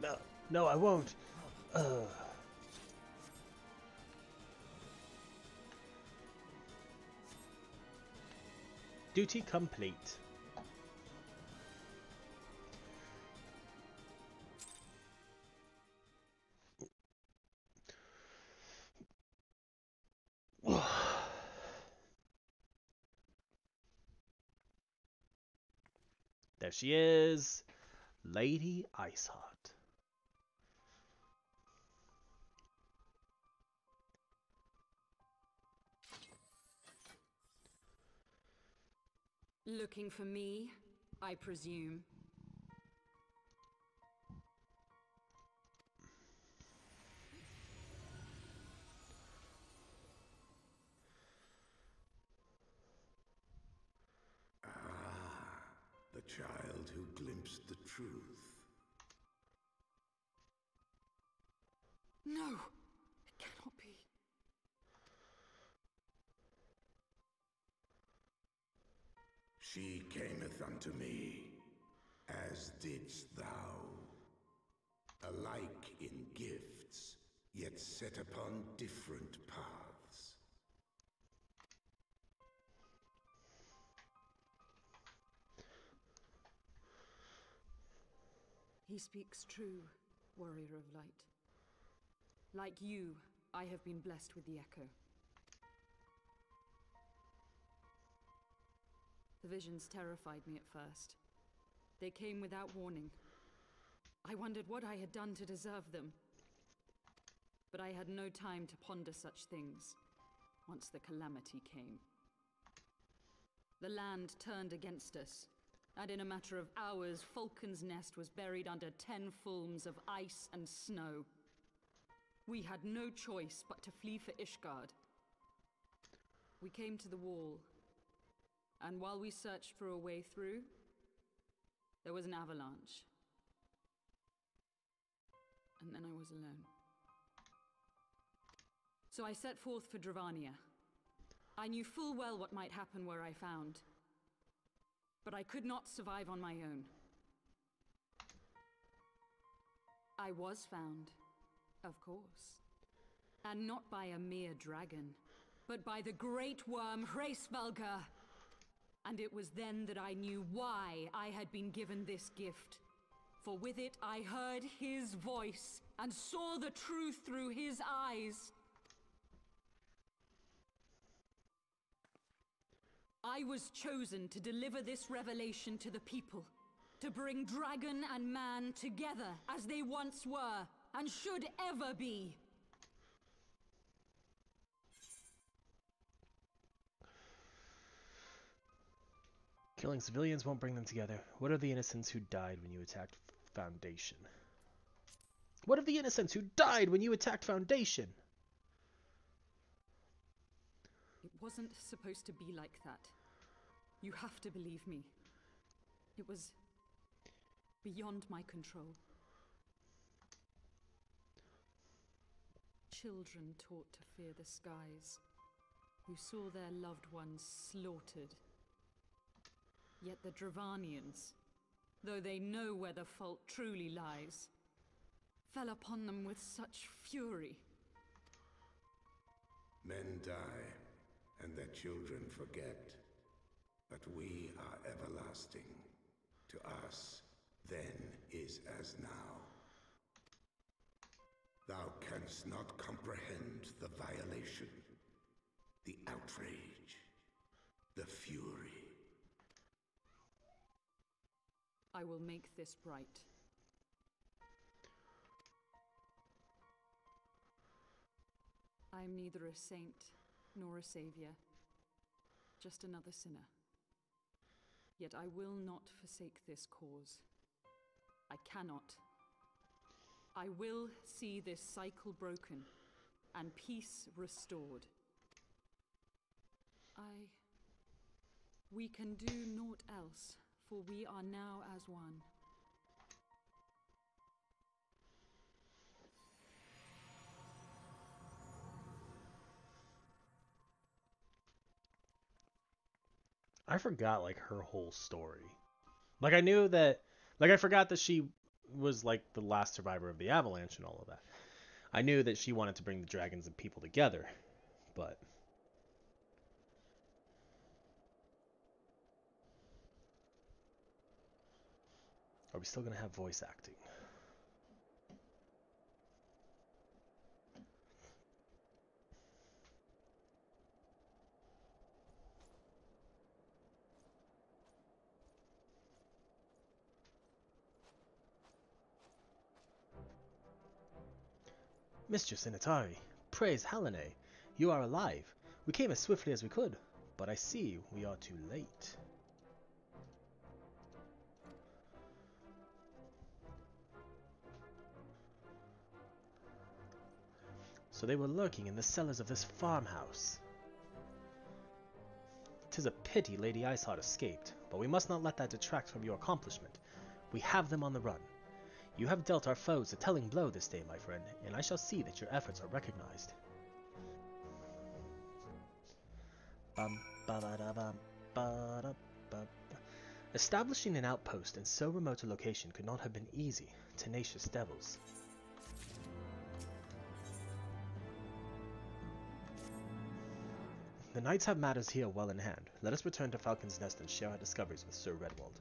No, no, I won't. Duty complete. There she is, Lady Iceheart. Looking for me, I presume. The child who glimpsed the truth. No, it cannot be. She cameth unto me, as didst thou. Alike in gifts, yet set upon different paths. He speaks true. warrior of light. Like you, I have been blessed with the Echo. The visions terrified me at first. They came without warning. I wondered what I had done to deserve them. But I had no time to ponder such things once the calamity came. The land turned against us, and in a matter of hours, Falcon's Nest was buried under 10 fulms of ice and snow. We had no choice but to flee for Ishgard. We came to the wall, and while we searched for a way through, there was an avalanche. And then I was alone. So I set forth for Dravania. I knew full well what might happen where I found. But I could not survive on my own. I was found, of course. And not by a mere dragon, but by the great worm Hraesvelgr. And it was then that I knew why I had been given this gift. For with it I heard his voice and saw the truth through his eyes. I was chosen to deliver this revelation to the people, to bring dragon and man together as they once were, and should ever be. Killing civilians won't bring them together. What of the innocents who died when you attacked Foundation? What of the innocents who died when you attacked Foundation? It wasn't supposed to be like that. You have to believe me. It was beyond my control. Children taught to fear the skies, who saw their loved ones slaughtered. Yet the Dravanians, though they know where the fault truly lies, fell upon them with such fury. Men die, and their children forget. But we are everlasting. To us, then is as now. Thou canst not comprehend the violation, the outrage, the fury. I will make this right. I am neither a saint nor a savior, just another sinner. Yet I will not forsake this cause. I cannot. I will see this cycle broken and peace restored. We can do naught else, for we are now as one. I forgot, like, her whole story. Like, I knew that... Like, I forgot that she was, like, the last survivor of the avalanche and all of that. I knew that she wanted to bring the dragons and people together, but... Are we still going to have voice acting? Mistress Initari, praise Helene, you are alive. We came as swiftly as we could, but I see we are too late. So they were lurking in the cellars of this farmhouse. 'Tis a pity Lady Iceheart escaped, but we must not let that detract from your accomplishment. We have them on the run. You have dealt our foes a telling blow this day, my friend, and I shall see that your efforts are recognized. Establishing an outpost in so remote a location could not have been easy. Tenacious devils. The knights have matters here well in hand. Let us return to Falcon's Nest and share our discoveries with Sir Redwald.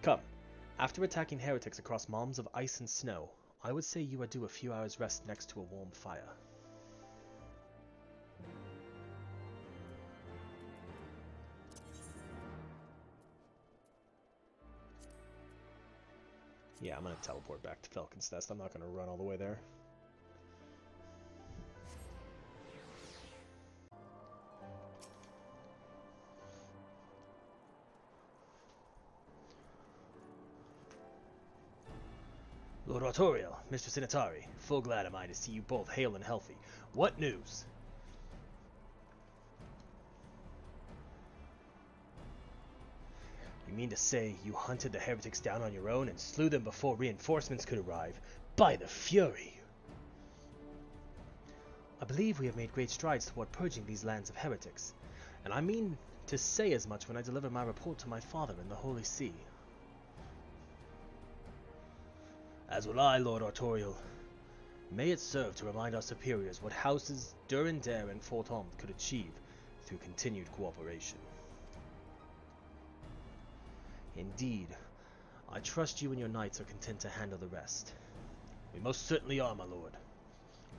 Come, After attacking heretics across malms of ice and snow, I would say you are due a few hours rest next to a warm fire. Yeah, I'm gonna teleport back to Falcon's Nest. I'm not gonna run all the way there. Lord Artorial, Mistress Initari, full glad am I to see you both hale and healthy. What news? You mean to say you hunted the heretics down on your own and slew them before reinforcements could arrive? By the Fury! I believe we have made great strides toward purging these lands of heretics, and I mean to say as much when I deliver my report to my father in the Holy See. As will I, Lord Artorial. May it serve to remind our superiors what houses Durandare and Fortemps could achieve through continued cooperation. Indeed, I trust you and your knights are content to handle the rest. We most certainly are, my lord.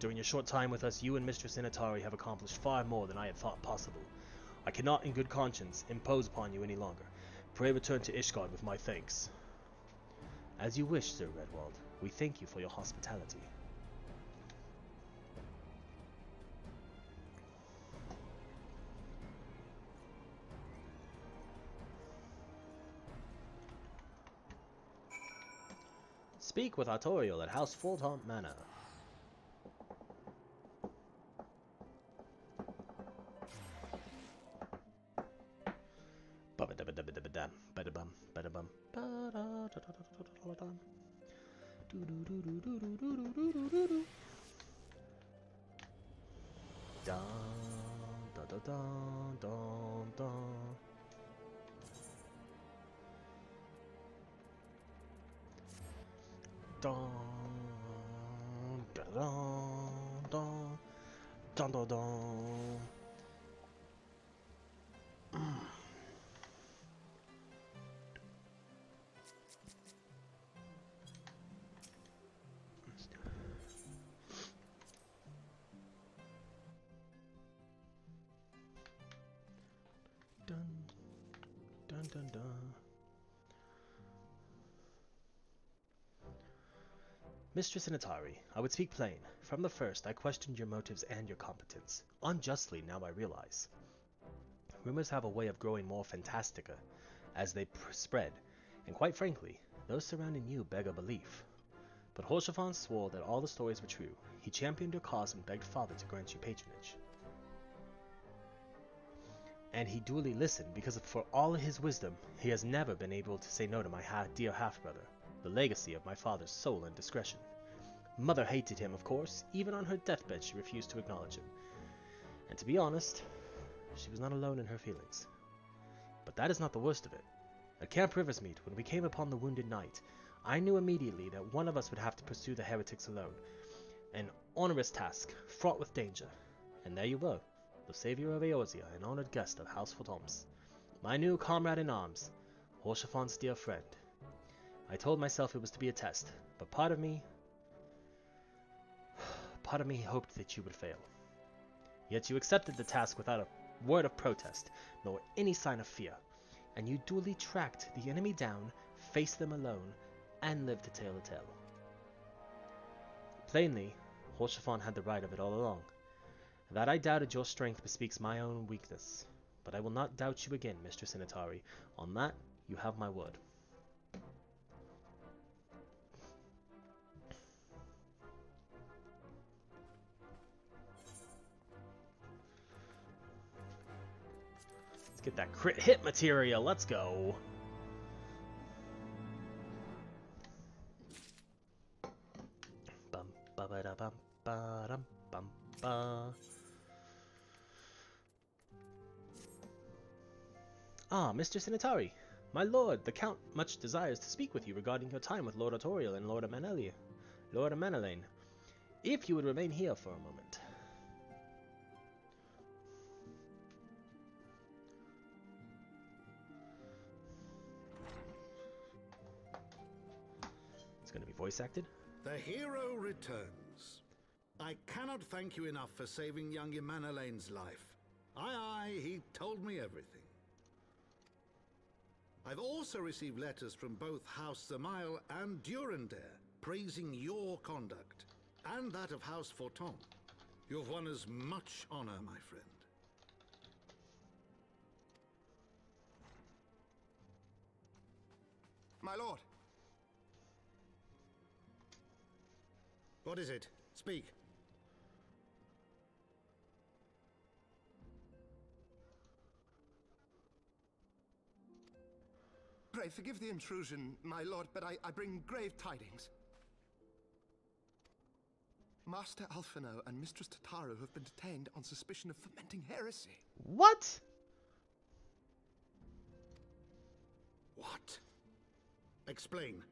During your short time with us, you and Mistress Initari have accomplished far more than I had thought possible. I cannot in good conscience impose upon you any longer. Pray return to Ishgard with my thanks. As you wish, Sir Redwald. We thank you for your hospitality. Speak with Artorial at House Fortemps Manor. Dun dun dun. Mistress Initari, I would speak plain. From the first, I questioned your motives and your competence. Unjustly, now I realize. Rumors have a way of growing more fantastica as they spread, and quite frankly, those surrounding you beg a belief. But Hoshafan swore that all the stories were true. He championed your cause and begged Father to grant you patronage. And he duly listened because for all his wisdom, he has never been able to say no to my dear half-brother, the legacy of my father's soul and discretion. Mother hated him, of course. Even on her deathbed she refused to acknowledge him. And to be honest, she was not alone in her feelings. But that is not the worst of it. At Camp Riversmeet, when we came upon the wounded knight, I knew immediately that one of us would have to pursue the heretics alone. An onerous task, fraught with danger. And there you were, the savior of Eorzea, an honored guest of House Fortemps. My new comrade in arms, Horshafan's dear friend. I told myself it was to be a test, but part of me hoped that you would fail. Yet you accepted the task without a word of protest, nor any sign of fear, and you duly tracked the enemy down, faced them alone, and lived to tell the tale. Plainly, Hoshafan had the right of it all along. That I doubted your strength bespeaks my own weakness, but I will not doubt you again, Mistress Initari. On that, you have my word. Let's get that crit hit material. Let's go. Bum ba ba da bum ba dum bum ba. Ah, Mistress Initari. My lord, the Count much desires to speak with you regarding your time with Lord Artorial and Lord Manelaine. If you would remain here for a moment. going to be voice acted. The hero returns. I cannot thank you enough for saving young Emanalane's life. Aye, he told me everything. I've also received letters from both House Zamail and Durandare praising your conduct, and that of House Fortemps. You've won us much honor, my friend. My lord. What is it? Speak. Pray forgive the intrusion, my lord, but I bring grave tidings. Master Alphinaud and Mistress Tataru have been detained on suspicion of fomenting heresy. What? What? Explain.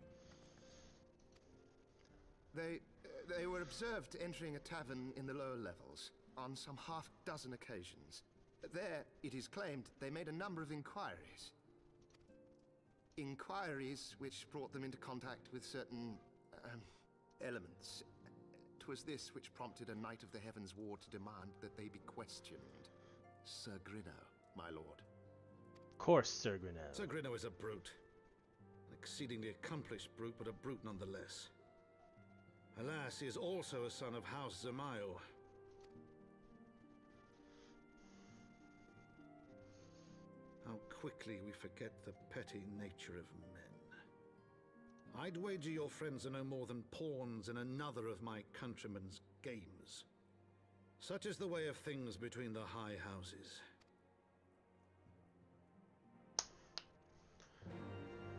They were observed entering a tavern in the lower levels on some half-dozen occasions. There, it is claimed, they made a number of inquiries. Inquiries which brought them into contact with certain elements. 'Twas this which prompted a knight of the Heavensward to demand that they be questioned. Sir Grinno, my lord. Of course, Sir Grinno. Sir Grinno is a brute. An exceedingly accomplished brute, but a brute nonetheless. Alas, he is also a son of House Zamail. How quickly we forget the petty nature of men. I'd wager your friends are no more than pawns in another of my countrymen's games. Such is the way of things between the high houses.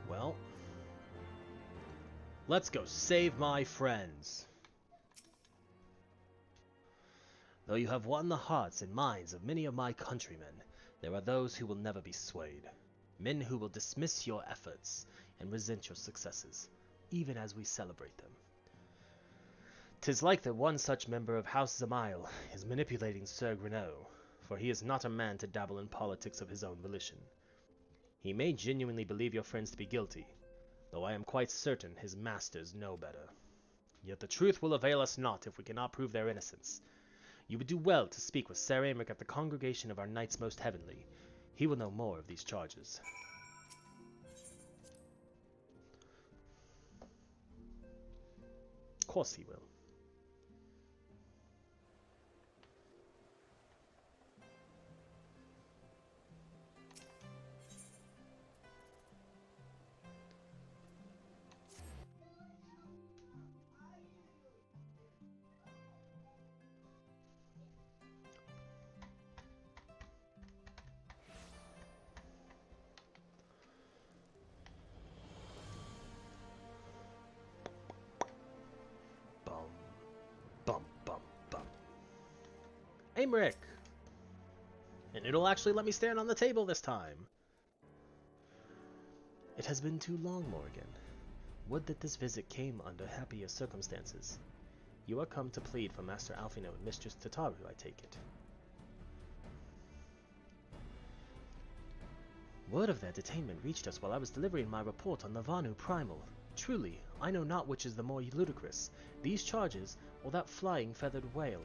Well, let's go save my friends. Though you have won the hearts and minds of many of my countrymen, there are those who will never be swayed. Men who will dismiss your efforts and resent your successes, even as we celebrate them. 'Tis like that one such member of House Zamail is manipulating Sir Grinno, for he is not a man to dabble in politics of his own volition. He may genuinely believe your friends to be guilty, though I am quite certain his masters know better. Yet the truth will avail us not if we cannot prove their innocence. You would do well to speak with Ser Aymeric at the congregation of our Knights Most Heavenly. He will know more of these charges. Of course he will. Aymeric! And it'll actually let me stand on the table this time. It has been too long, Morrighan. Would that this visit came under happier circumstances. You are come to plead for Master Alphinaud and Mistress Tataru, I take it. Word of their detainment reached us while I was delivering my report on the Vanu Primal. Truly, I know not which is the more ludicrous, these charges or that flying feathered whale.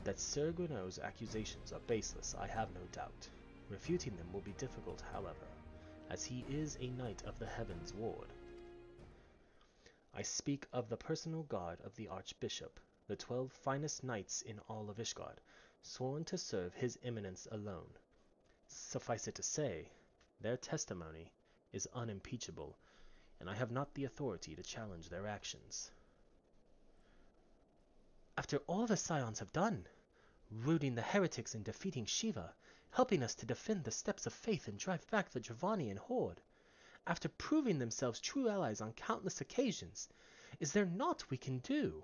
That Sir Grinno's accusations are baseless, I have no doubt. Refuting them will be difficult, however, as he is a knight of the Heavensward. I speak of the personal guard of the Archbishop, the 12 finest knights in all of Ishgard, sworn to serve his eminence alone. Suffice it to say, their testimony is unimpeachable, and I have not the authority to challenge their actions. After all the Scions have done, rooting the heretics and defeating Shiva, helping us to defend the steps of faith and drive back the Dravanian horde, after proving themselves true allies on countless occasions, is there naught we can do?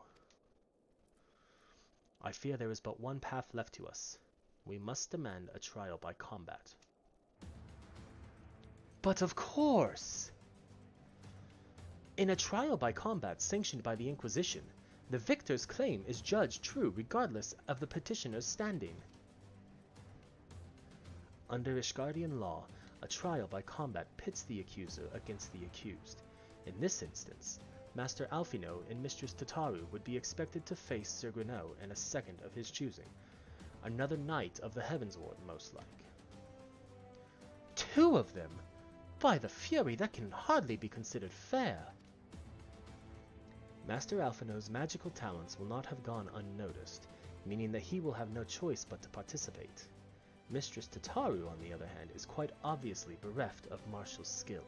I fear there is but one path left to us. We must demand a trial by combat. But of course! In a trial by combat sanctioned by the Inquisition, the victor's claim is judged true regardless of the petitioner's standing. Under Ishgardian law, A trial by combat pits the accuser against the accused. In this instance, Master Alphinaud and Mistress Tataru would be expected to face Sir Grineau and a second of his choosing. Another knight of the Heavensward, most like. 2 of them? By the Fury, that can hardly be considered fair. Master Alphinaud's magical talents will not have gone unnoticed, meaning that he will have no choice but to participate. Mistress Tataru, on the other hand, is quite obviously bereft of martial skill,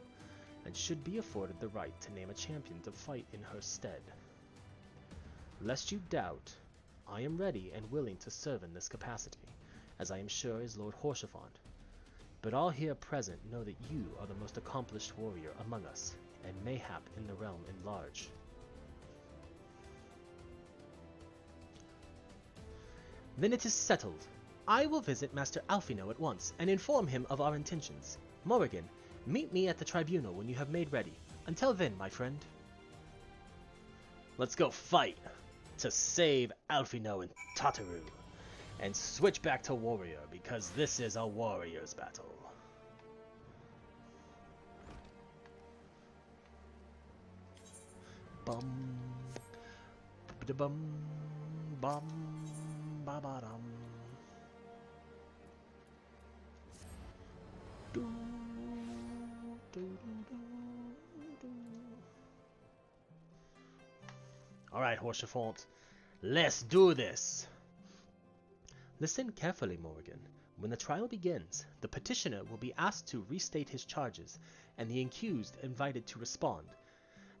and should be afforded the right to name a champion to fight in her stead. Lest you doubt, I am ready and willing to serve in this capacity, as I am sure is Lord Horsefond. But all here present know that you are the most accomplished warrior among us, and mayhap in the realm in large. Then it is settled. I will visit Master Alphinaud at once, and inform him of our intentions. Morrighan, meet me at the tribunal when you have made ready. Until then, my friend. Let's go fight to save Alphinaud and Tataru, and switch back to warrior, because this is a warrior's battle. Bum, bum, bum, ba ba dum. Alright, Horsefond, let's do this! Listen carefully, Morrighan. When the trial begins, the petitioner will be asked to restate his charges, and the accused invited to respond.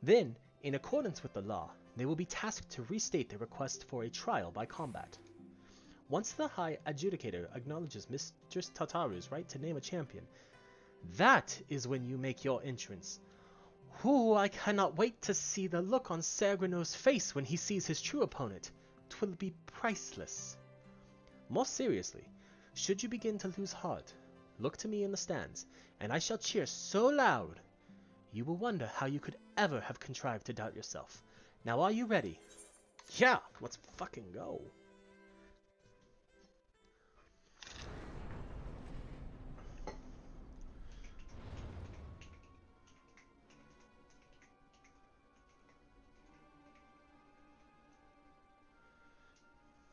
Then, in accordance with the law, they will be tasked to restate their request for a trial by combat. Once the High Adjudicator acknowledges Mistress Tataru's right to name a champion, that is when you make your entrance. Ooh, I cannot wait to see the look on Ser Grineau's face when he sees his true opponent. 'Twill be priceless. More seriously, should you begin to lose heart, look to me in the stands, and I shall cheer so loud, you will wonder how you could ever have contrived to doubt yourself. Now are you ready? Yeah, let's fucking go.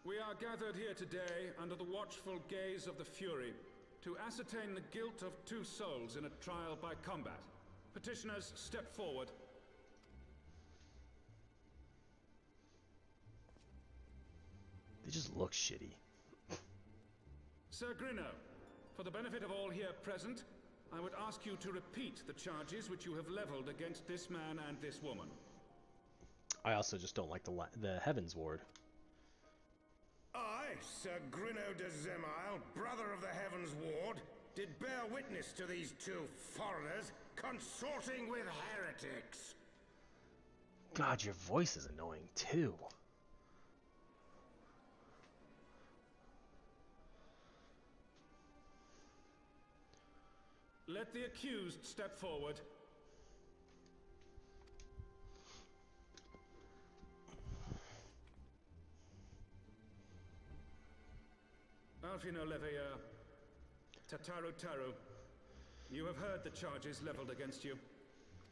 We are gathered here today under the watchful gaze of the Fury to ascertain the guilt of 2 souls in a trial by combat. Petitioners, step forward. They just look shitty. Sir Grineau, for the benefit of all here present, I would ask you to repeat the charges which you have leveled against this man and this woman. I also just don't like the Heavensward. I, Sir Grineau de Zemile, brother of the Heavensward, did bear witness to these 2 foreigners consorting with heretics. God, your voice is annoying too. Let the accused step forward. Alphinaud Leveilleur, Tataru, you have heard the charges leveled against you.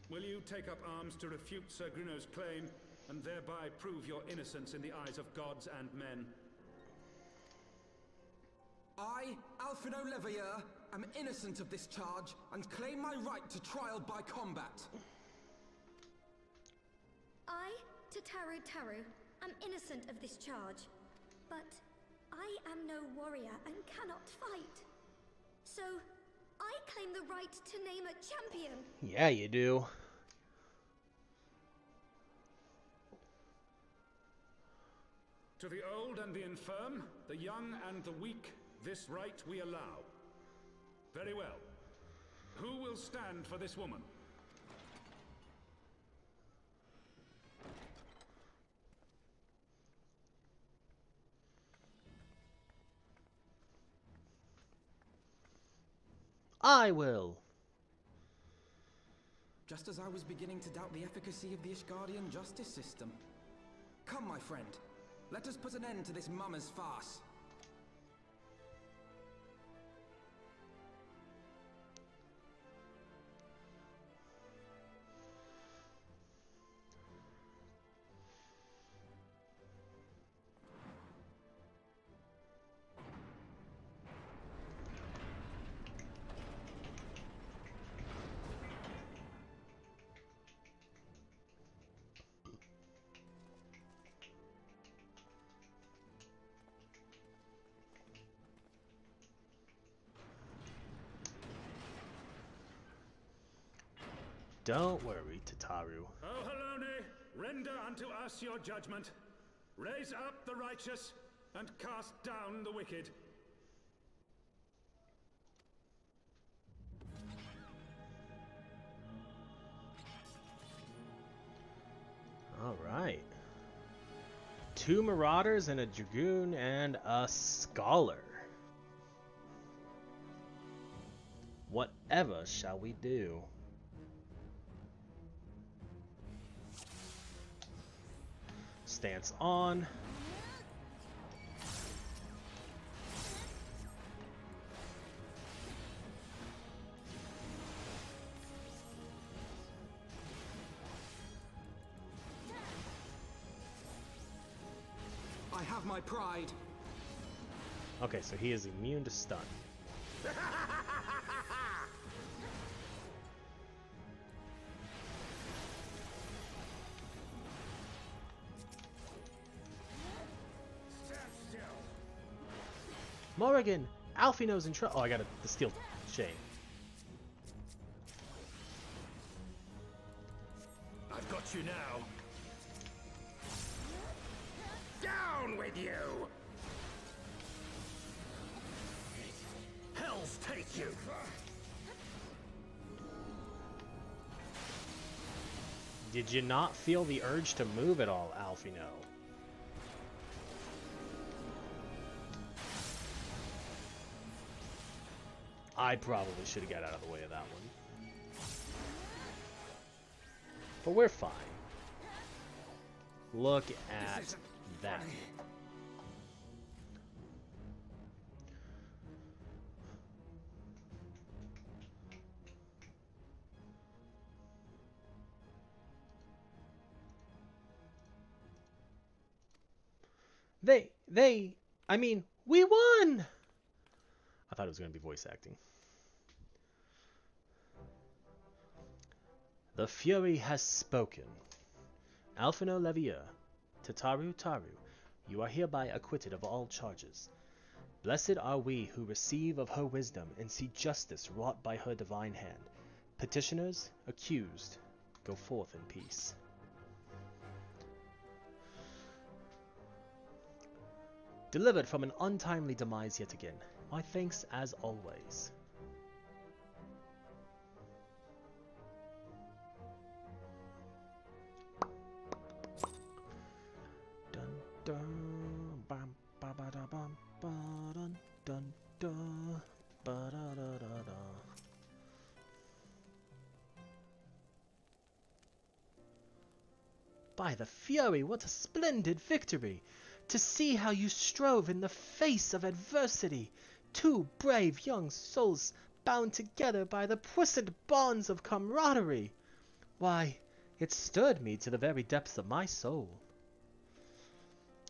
Will you take up arms to refute Sir Grineau's claim, and thereby prove your innocence in the eyes of gods and men? I, Alphinaud Leveilleur, am innocent of this charge, and claim my right to trial by combat. I, Tataru, am innocent of this charge, but I am no warrior and cannot fight. So, I claim the right to name a champion. Yeah, you do. To the old and the infirm, the young and the weak, this right we allow. Very well. Who will stand for this woman? I will. Just as I was beginning to doubt the efficacy of the Ishgardian justice system. Come, my friend. Let us put an end to this mummer's farce. Don't worry, Tataru. O Helone, render unto us your judgment. Raise up the righteous, and cast down the wicked. Alright. 2 Marauders and a Dragoon and a Scholar. Whatever shall we do? Stance on. I have my pride. Okay, so he is immune to stun. Morrighan! Alphinaud's in trouble. Oh, I got the steel chain. I've got you now. Down with you! Hell's take you! Did you not feel the urge to move at all, Alphinaud? I probably should have got out of the way of that one. But we're fine. Look at that. I mean, we won! I thought it was going to be voice acting. The Fury has spoken. Alphinaud Levier, Tataru Taru, you are hereby acquitted of all charges. Blessed are we who receive of her wisdom and see justice wrought by her divine hand. Petitioners, accused, go forth in peace. Delivered from an untimely demise yet again. My thanks as always. Dun dun bam ba ba da bam ba dun dun dun ba da da da da. By the Fury, what a splendid victory! To see how you strove in the face of adversity, 2 brave young souls bound together by the puissant bonds of camaraderie. Why, it stirred me to the very depths of my soul.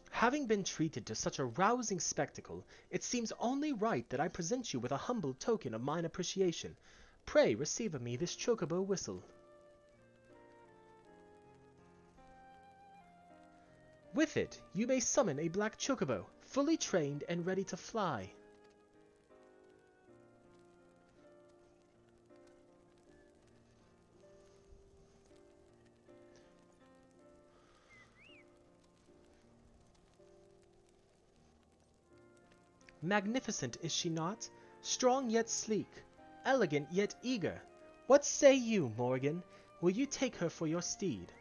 Having been treated to such a rousing spectacle, it seems only right that I present you with a humble token of mine appreciation. Pray receive of me this chocobo whistle. With it, you may summon a black chocobo, fully trained and ready to fly. Magnificent, is she not? Strong yet sleek, elegant yet eager. What say you, Morrighan? Will you take her for your steed?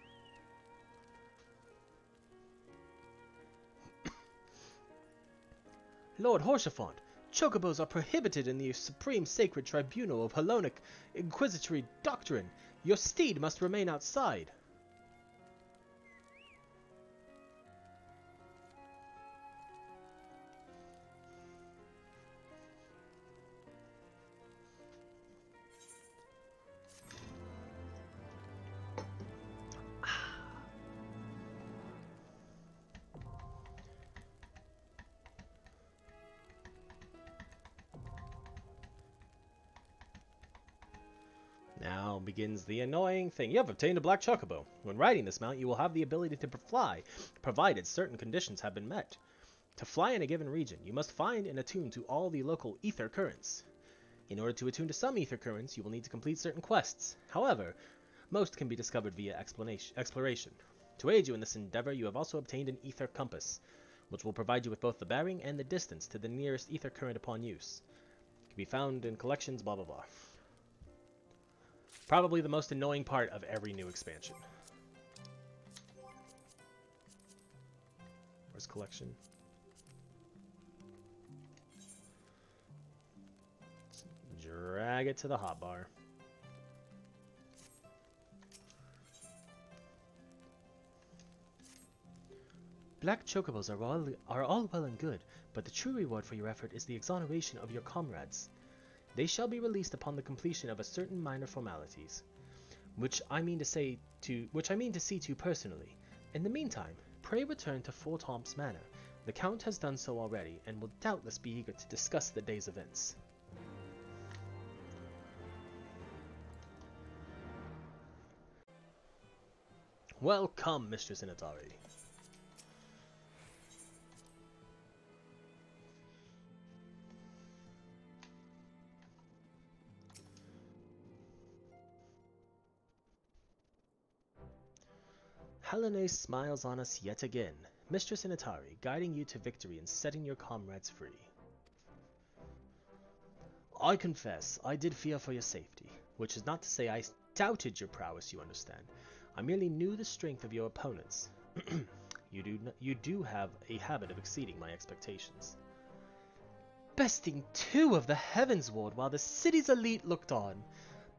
Lord Horsefant, chocobos are prohibited in the supreme sacred tribunal of Hellonic inquisitory doctrine. Your steed must remain outside. Now begins the annoying thing. You have obtained a black chocobo. When riding this mount, you will have the ability to fly, provided certain conditions have been met. To fly in a given region, you must find and attune to all the local ether currents. In order to attune to some ether currents, you will need to complete certain quests. However, Most can be discovered via exploration. To aid you in this endeavor, you have also obtained an ether compass, which will provide you with both the bearing and the distance to the nearest ether current upon use. It can be found in collections, blah blah blah. Probably the most annoying part of every new expansion. Where's collection? Let's drag it to the hotbar. Black chocobos are all well and good, but the true reward for your effort is the exoneration of your comrades. They shall be released upon the completion of a certain minor formalities, which I mean to see to personally. In the meantime, pray return to Fortemps Manor. The Count has done so already, and will doubtless be eager to discuss the day's events. Welcome, Mistress Initari. Helene smiles on us yet again, Mistress Initari, guiding you to victory and setting your comrades free. I confess, I did fear for your safety, which is not to say I doubted your prowess, you understand. I merely knew the strength of your opponents. You do have a habit of exceeding my expectations. Besting 2 of the Heavensward while the city's elite looked on.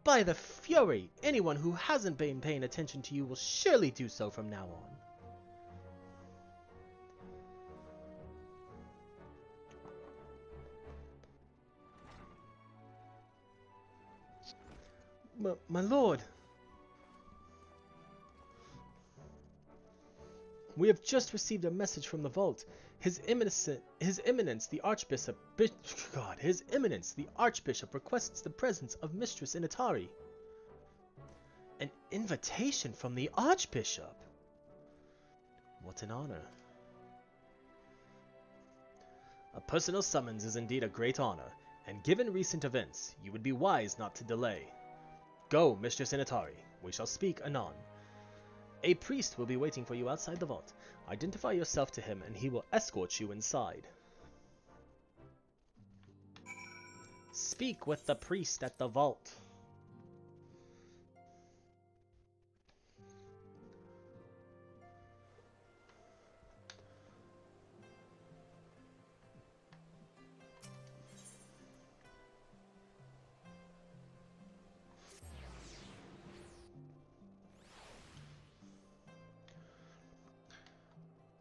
By the Fury, anyone who hasn't been paying attention to you will surely do so from now on. My lord! We have just received a message from the vault. His Eminence, the Archbishop requests the presence of Mistress Initari. An invitation from the Archbishop? What an honor. A personal summons is indeed a great honor, and given recent events, you would be wise not to delay. Go, Mistress Initari. We shall speak anon. A priest will be waiting for you outside the vault. Identify yourself to him and he will escort you inside. Speak with the priest at the vault.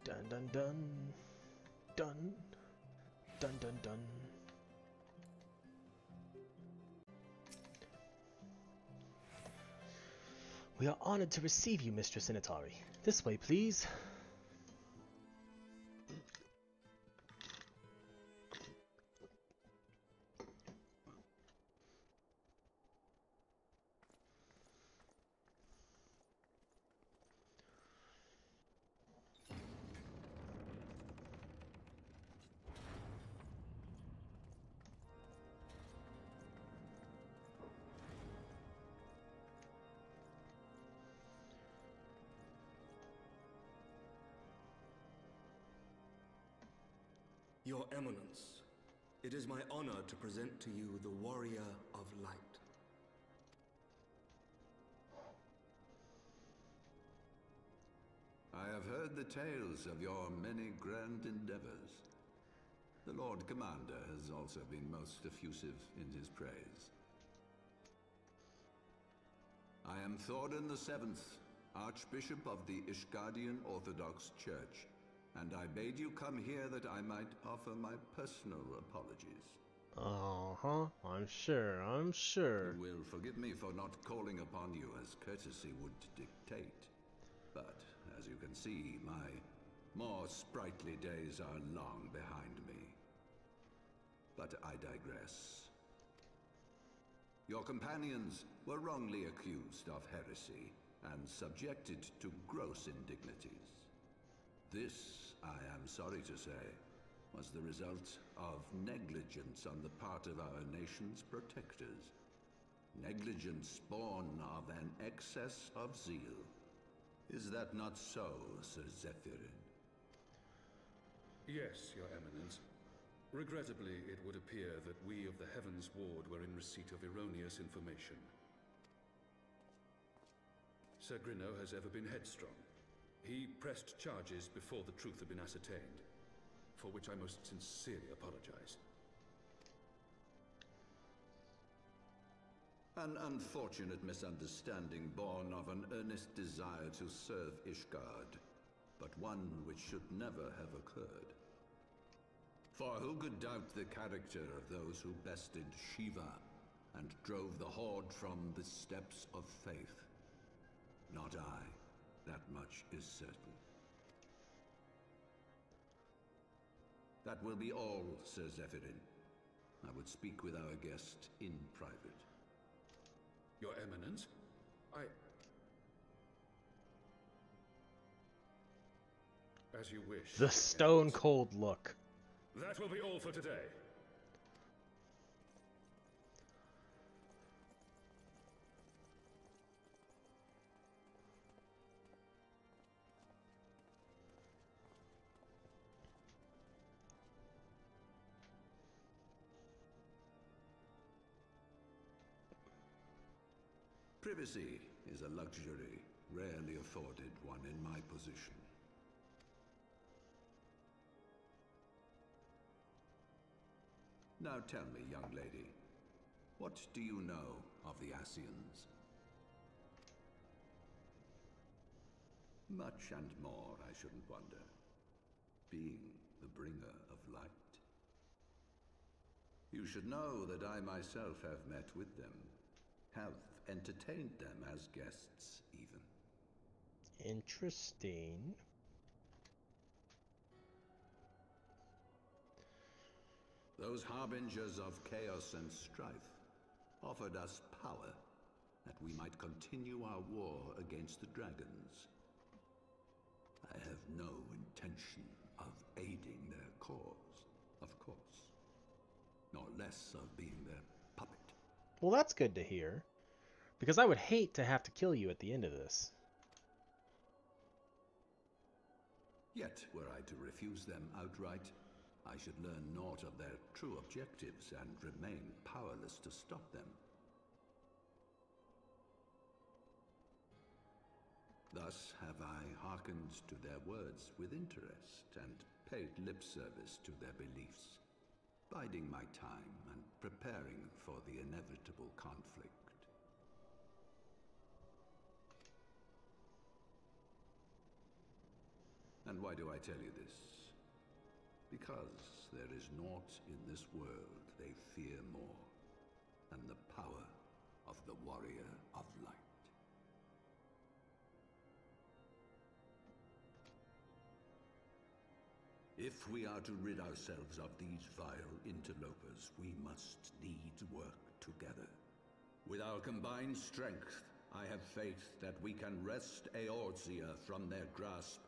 Dun dun dun. Dun. Dun dun dun. We are honored to receive you, Mistress Initari. This way, please. Your Eminence, it is my honor to present to you the Warrior of Light. I have heard the tales of your many grand endeavors. The Lord Commander has also been most effusive in his praise. I am Thordan VII, Archbishop of the Ishgardian Orthodox Church, and I bade you come here that I might offer my personal apologies. I'm sure. You will forgive me for not calling upon you as courtesy would dictate. But, as you can see, my more sprightly days are long behind me. But I digress. Your companions were wrongly accused of heresy and subjected to gross indignities. This, I am sorry to say, was the result of negligence on the part of our nation's protectors. Negligence born of an excess of zeal. Is that not so, Sir Zephyrin? Yes, Your Eminence. Regrettably, it would appear that we of the Heavensward were in receipt of erroneous information. Sir Grinno has ever been headstrong. He pressed charges before the truth had been ascertained, for which I most sincerely apologize. An unfortunate misunderstanding born of an earnest desire to serve Ishgard, but one which should never have occurred. For who could doubt the character of those who bested Shiva and drove the Horde from the steps of faith? Not I. That much is certain. That will be all, Sir Zephyrin. I would speak with our guest in private. Your Eminence, as you wish. The stone cold look. That will be all for today. Privacy is a luxury rarely afforded one in my position. Now tell me, young lady, what do you know of the Ascians? Much and more, I shouldn't wonder, being the bringer of light. You should know that I myself have met with them, have entertained them as guests, even. Interesting. Those harbingers of chaos and strife offered us power that we might continue our war against the dragons. I have no intention of aiding their cause, of course, nor less of being their puppet. Well, that's good to hear, because I would hate to have to kill you at the end of this. Yet, were I to refuse them outright, I should learn naught of their true objectives and remain powerless to stop them. Thus have I hearkened to their words with interest and paid lip service to their beliefs, biding my time and preparing for the inevitable conflict. And why do I tell you this? Because there is naught in this world they fear more than the power of the Warrior of Light. If we are to rid ourselves of these vile interlopers, we must needs work together. With our combined strength, I have faith that we can wrest Eorzea from their grasp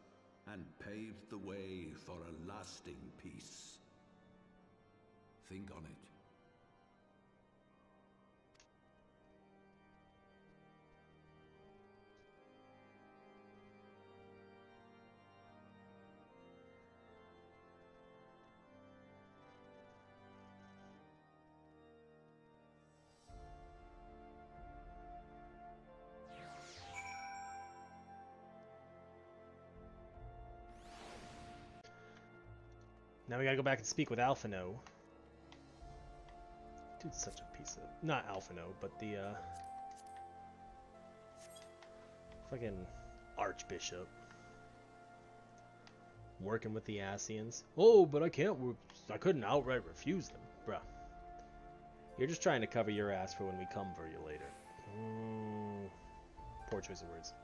and pave the way for a lasting peace. Think on it. Now we gotta go back and speak with Alphinaud. Dude's such a piece of... Not Alphinaud, but the, fucking Archbishop. Working with the Ascians. Oh, but I couldn't outright refuse them. Bruh. You're just trying to cover your ass for when we come for you later. Poor choice of words.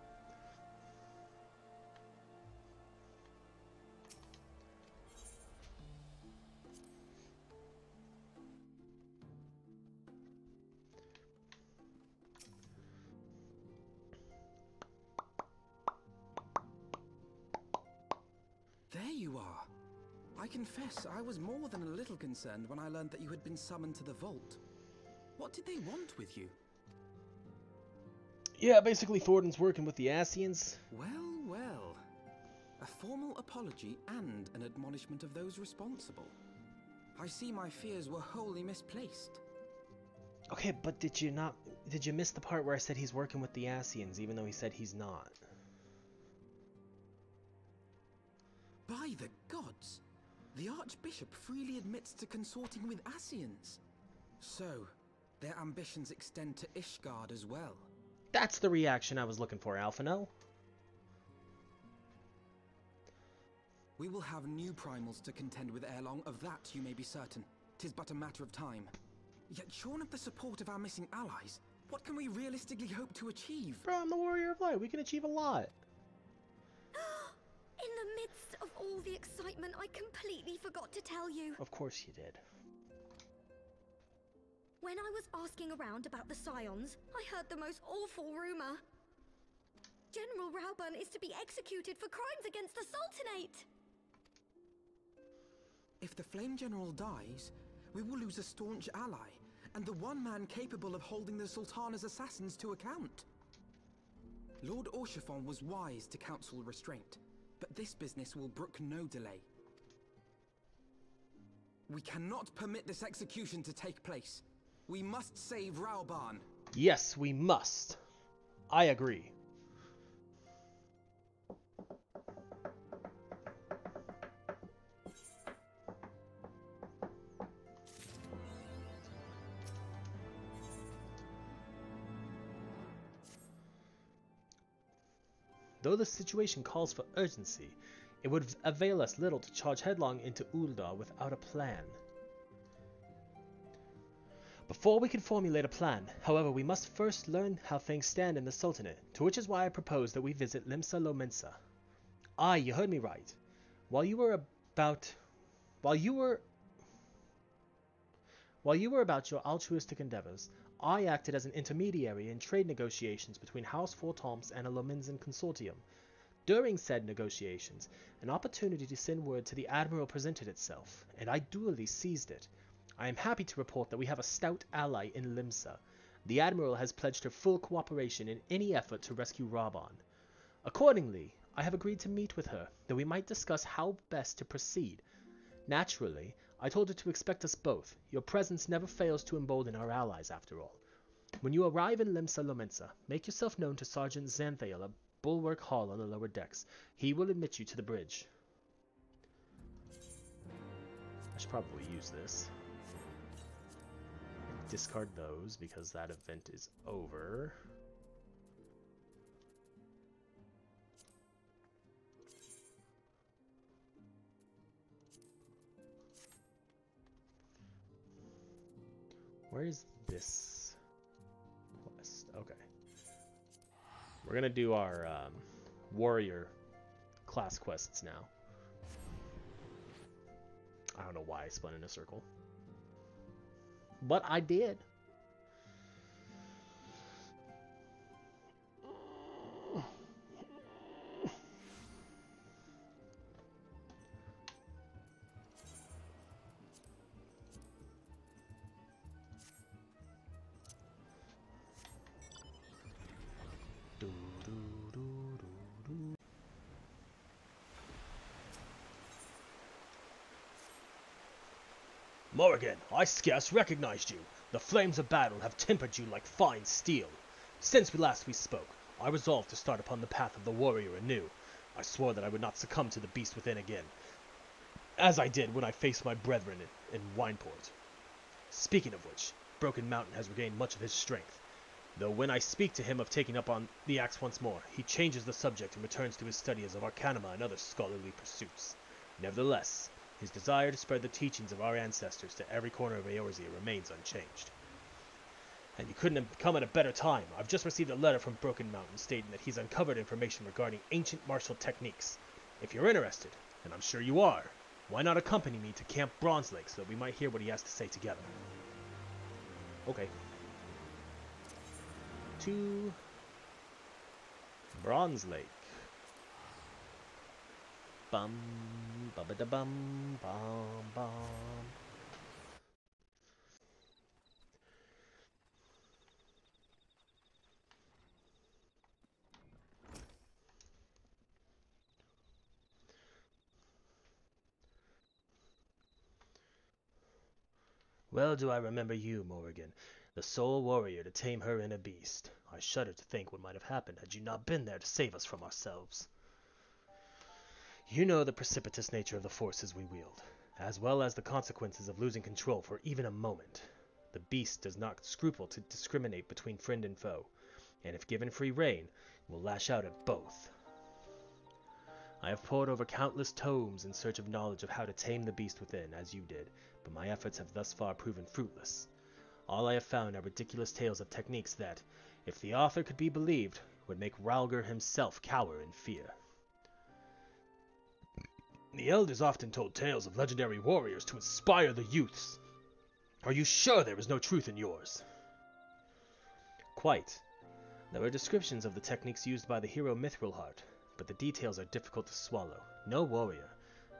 There you are. I confess, I was more than a little concerned when I learned that you had been summoned to the vault. What did they want with you? Yeah, basically Thornton's working with the Ascians. Well, well. A formal apology and an admonishment of those responsible. I see my fears were wholly misplaced. Okay, but did you miss the part where I said he's working with the Ascians, even though he said he's not? By the gods! The Archbishop freely admits to consorting with Ascians. So, their ambitions extend to Ishgard as well. That's the reaction I was looking for, Alphinaud. We will have new primals to contend with ere long, of that you may be certain. 'Tis but a matter of time. Yet shorn of the support of our missing allies, what can we realistically hope to achieve? Bro, I'm the Warrior of Light. We can achieve a lot. In the midst of all the excitement, I completely forgot to tell you. Of course you did. When I was asking around about the Scions, I heard the most awful rumor. General Rauburn is to be executed for crimes against the Sultanate. If the Flame General dies, we will lose a staunch ally, and the one man capable of holding the Sultana's assassins to account. Lord Orchiffon was wise to counsel restraint, but this business will brook no delay. We cannot permit this execution to take place. We must save Rauburn. Yes, we must. I agree. Though the situation calls for urgency, it would avail us little to charge headlong into Ul'dah without a plan. Before we can formulate a plan, however, we must first learn how things stand in the Sultanate, to which is why I propose that we visit Limsa Lominsa. Aye, you heard me right. While you were about your altruistic endeavors, I acted as an intermediary in trade negotiations between House Fortemps and a Lominsan consortium. During said negotiations, an opportunity to send word to the Admiral presented itself, and I duly seized it. I am happy to report that we have a stout ally in Limsa. The Admiral has pledged her full cooperation in any effort to rescue Rauburn. Accordingly, I have agreed to meet with her, that we might discuss how best to proceed. Naturally, I told her to expect us both. Your presence never fails to embolden our allies, after all. When you arrive in Limsa Lominsa, make yourself known to Sergeant Xanthael at Bulwark Hall on the lower decks. He will admit you to the bridge. I should probably use this. Discard those, because that event is over. Where is this quest? Okay. We're gonna do our warrior class quests now. I don't know why I spun in a circle. But I did. Morrighan, I scarce recognized you. The flames of battle have tempered you like fine steel. Since we last spoke, I resolved to start upon the path of the warrior anew. I swore that I would not succumb to the beast within again, as I did when I faced my brethren in Wineport. Speaking of which, Broken Mountain has regained much of his strength, though when I speak to him of taking up on the axe once more, he changes the subject and returns to his studies of Arcanima and other scholarly pursuits. Nevertheless, his desire to spread the teachings of our ancestors to every corner of Eorzea remains unchanged. And you couldn't have come at a better time. I've just received a letter from Broken Mountain stating that he's uncovered information regarding ancient martial techniques. If you're interested, and I'm sure you are, why not accompany me to Camp Bronze Lake so that we might hear what he has to say together? Okay. To Bronze Lake. Bum, ba-ba-da-bum, bum, bum. Well do I remember you, Morrighan, the sole warrior to tame her inner beast. I shudder to think what might have happened had you not been there to save us from ourselves. You know the precipitous nature of the forces we wield, as well as the consequences of losing control for even a moment. The beast does not scruple to discriminate between friend and foe, and if given free rein, will lash out at both. I have pored over countless tomes in search of knowledge of how to tame the beast within, as you did, but my efforts have thus far proven fruitless. All I have found are ridiculous tales of techniques that, if the author could be believed, would make Rhalgr himself cower in fear. The elders often told tales of legendary warriors to inspire the youths. Are you sure there is no truth in yours? Quite. There are descriptions of the techniques used by the hero Mithrilheart, but the details are difficult to swallow. No warrior,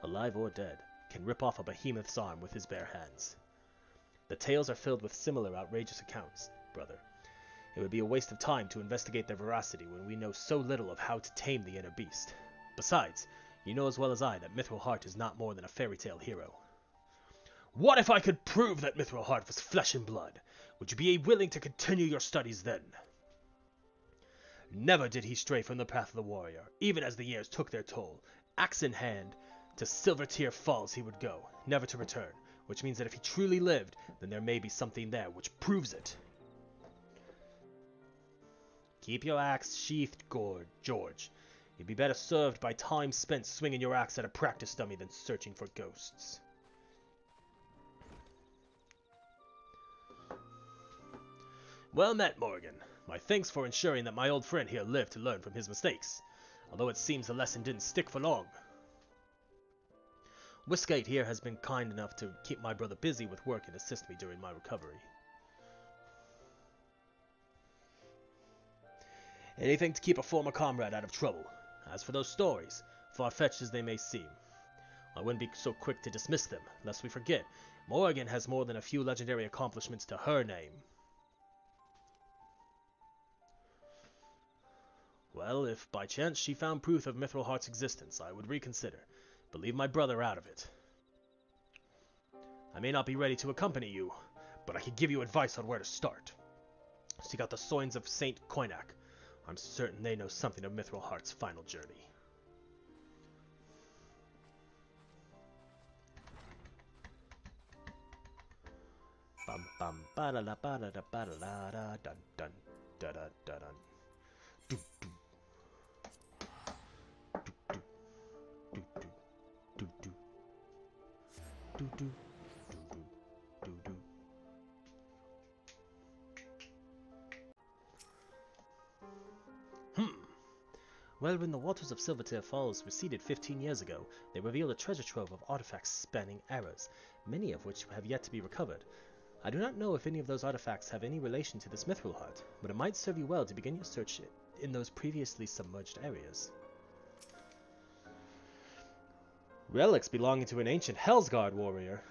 alive or dead, can rip off a behemoth's arm with his bare hands. The tales are filled with similar outrageous accounts, brother. It would be a waste of time to investigate their veracity when we know so little of how to tame the inner beast. Besides, you know as well as I that Mithrilheart is not more than a fairy tale hero. What if I could prove that Mithrilheart was flesh and blood? Would you be willing to continue your studies then? Never did he stray from the path of the warrior, even as the years took their toll. Axe in hand, to Silvertear Falls he would go, never to return, which means that if he truly lived, then there may be something there which proves it. Keep your axe sheathed, George. You'd be better served by time spent swinging your axe at a practice dummy than searching for ghosts. Well met, Morrighan. My thanks for ensuring that my old friend here lived to learn from his mistakes, although it seems the lesson didn't stick for long. Whiskate here has been kind enough to keep my brother busy with work and assist me during my recovery. Anything to keep a former comrade out of trouble. As for those stories, far-fetched as they may seem, I wouldn't be so quick to dismiss them, lest we forget, Morrighan has more than a few legendary accomplishments to her name. Well, if by chance she found proof of Mithrilheart's existence, I would reconsider, but leave my brother out of it. I may not be ready to accompany you, but I could give you advice on where to start. Seek out the Soins of St. Coinac. I'm certain they know something of Mithrilheart's final journey. Bum bum ba da da ba da da ba da da da dun dun da da da dun. Do do do do do do do do do. Well, when the waters of Silvertear Falls receded 15 years ago, they revealed a treasure trove of artifacts spanning eras, many of which have yet to be recovered. I do not know if any of those artifacts have any relation to this Mithrilheart, but it might serve you well to begin your search in those previously submerged areas. Relics belonging to an ancient Hellsguard warrior.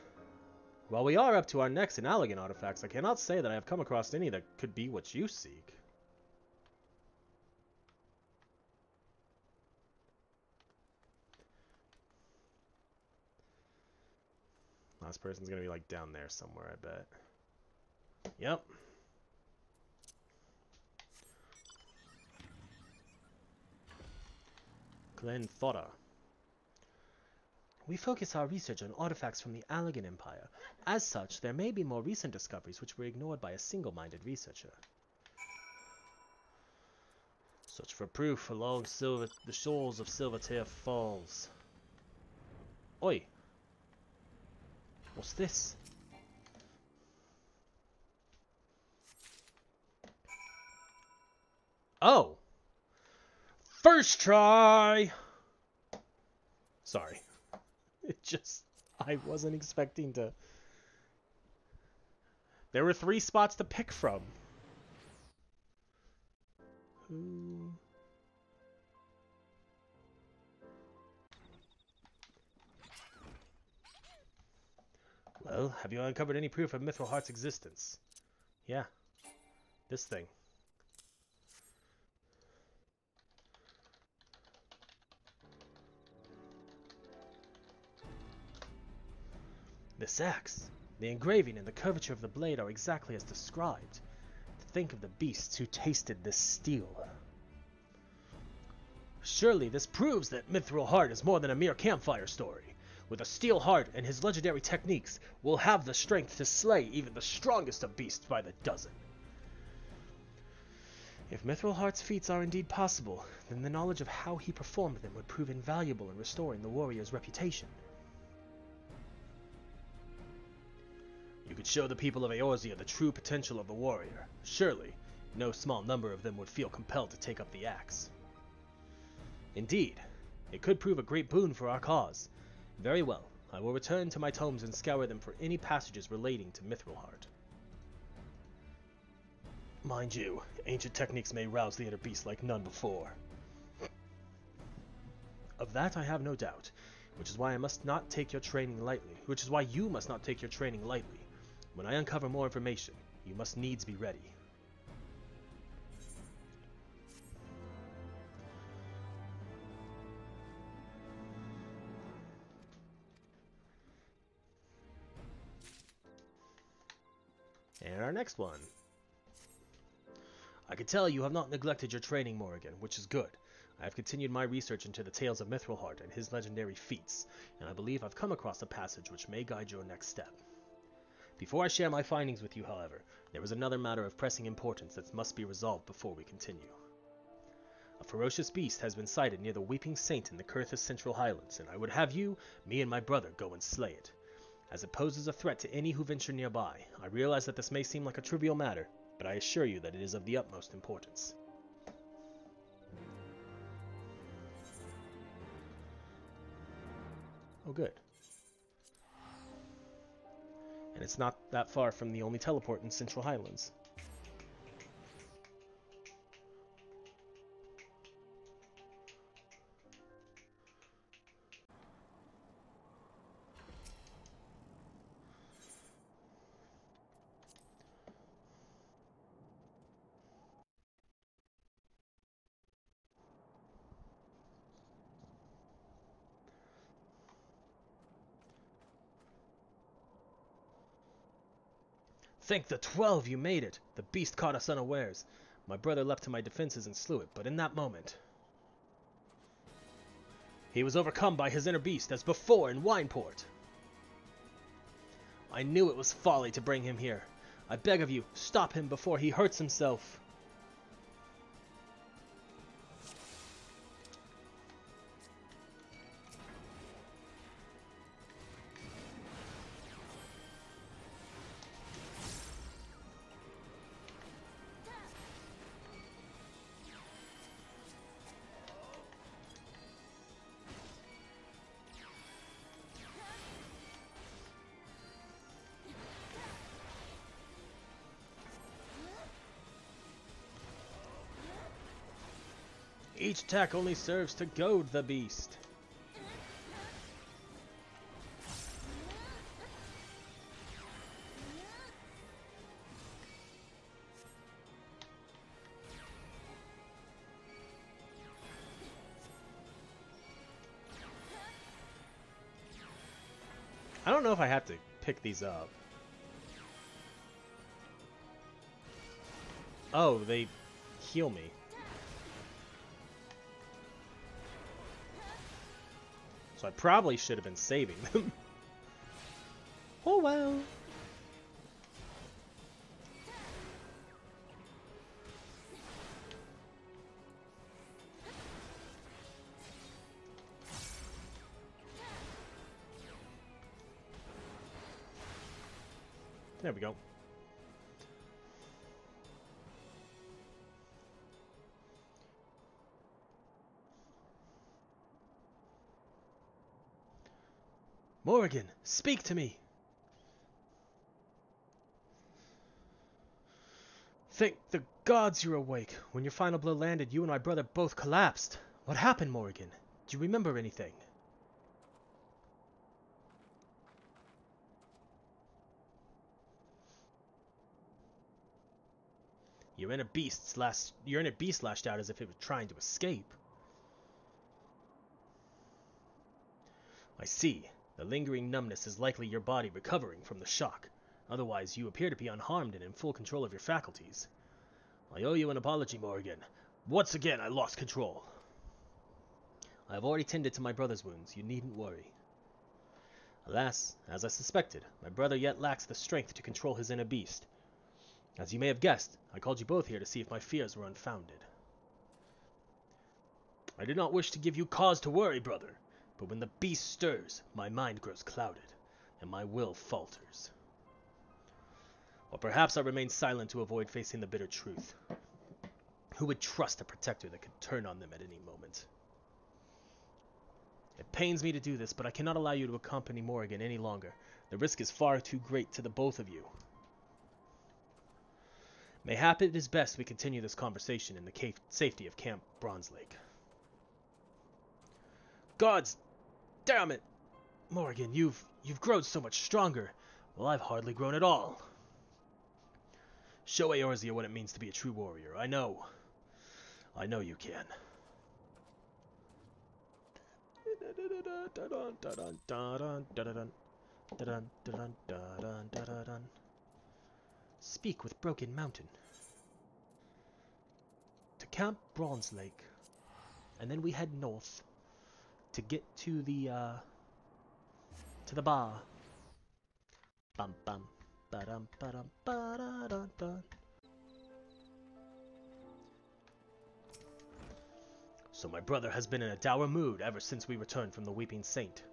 While we are up to our necks in Allagan artifacts, I cannot say that I have come across any that could be what you seek. Last person's gonna be like down there somewhere, I bet. Yep. Glen Thora. We focus our research on artifacts from the Allagan Empire. As such, there may be more recent discoveries which were ignored by a single-minded researcher. Search for proof along the shores of Silvertear Falls. Oi! What's this? Oh! First try! Sorry. I wasn't expecting to... There were 3 spots to pick from. Who... Well, have you uncovered any proof of Mithrilheart's existence? Yeah. This thing. This axe. The engraving and the curvature of the blade are exactly as described. To think of the beasts who tasted this steel. Surely this proves that Mithril Heart is more than a mere campfire story. With a steel heart and his legendary techniques, we'll have the strength to slay even the strongest of beasts by the dozen. If Mithril Heart's feats are indeed possible, then the knowledge of how he performed them would prove invaluable in restoring the warrior's reputation. You could show the people of Eorzea the true potential of the warrior. Surely, no small number of them would feel compelled to take up the axe. Indeed, it could prove a great boon for our cause. Very well, I will return to my tomes and scour them for any passages relating to Mithril Heart. Mind you, ancient techniques may rouse the inner beast like none before. Of that I have no doubt, which is why you must not take your training lightly. When I uncover more information, you must needs be ready. And our next one. I can tell you have not neglected your training, Morrighan, which is good. I have continued my research into the tales of Mithril Heart and his legendary feats, and I believe I've come across a passage which may guide your next step. Before I share my findings with you, however, there is another matter of pressing importance that must be resolved before we continue. A ferocious beast has been sighted near the Weeping Saint in the Curthis Central Highlands, and I would have you, me and my brother, go and slay it. As it poses a threat to any who venture nearby, I realize that this may seem like a trivial matter, but I assure you that it is of the utmost importance. Oh, good. And it's not that far from the only teleport in Central Highlands. Thank the 12 you made it! The beast caught us unawares. My brother leapt to my defenses and slew it, but in that moment he was overcome by his inner beast as before in Wineport. I knew it was folly to bring him here. I beg of you, stop him before he hurts himself. Each attack only serves to goad the beast. I don't know if I have to pick these up. Oh, they heal me. So I probably should have been saving them. Oh well. There we go. Morrighan, speak to me! Thank the gods you're awake. When your final blow landed, you and my brother both collapsed. What happened, Morrighan? Do you remember anything? Your inner beast lashed out as if it was trying to escape. I see. The lingering numbness is likely your body recovering from the shock. Otherwise, you appear to be unharmed and in full control of your faculties. I owe you an apology, Morrighan. Once again, I lost control. I have already tended to my brother's wounds. You needn't worry. Alas, as I suspected, my brother yet lacks the strength to control his inner beast. As you may have guessed, I called you both here to see if my fears were unfounded. I do not wish to give you cause to worry, brother, but when the beast stirs, my mind grows clouded, and my will falters. Or perhaps I remain silent to avoid facing the bitter truth. Who would trust a protector that could turn on them at any moment? It pains me to do this, but I cannot allow you to accompany Morrighan any longer. The risk is far too great to the both of you. Mayhap it is best we continue this conversation in the safety of Camp Bronzelake. Gods damn it! Morrighan, you've grown so much stronger. Well, I've hardly grown at all. Show Eorzea what it means to be a true warrior. I know you can. Speak with Broken Mountain. To Camp Bronzelake. And then we head north to get to the bar. Bum bum ba-dum ba-dum ba-da-dun-dun. So my brother has been in a dour mood ever since we returned from the Weeping Saint.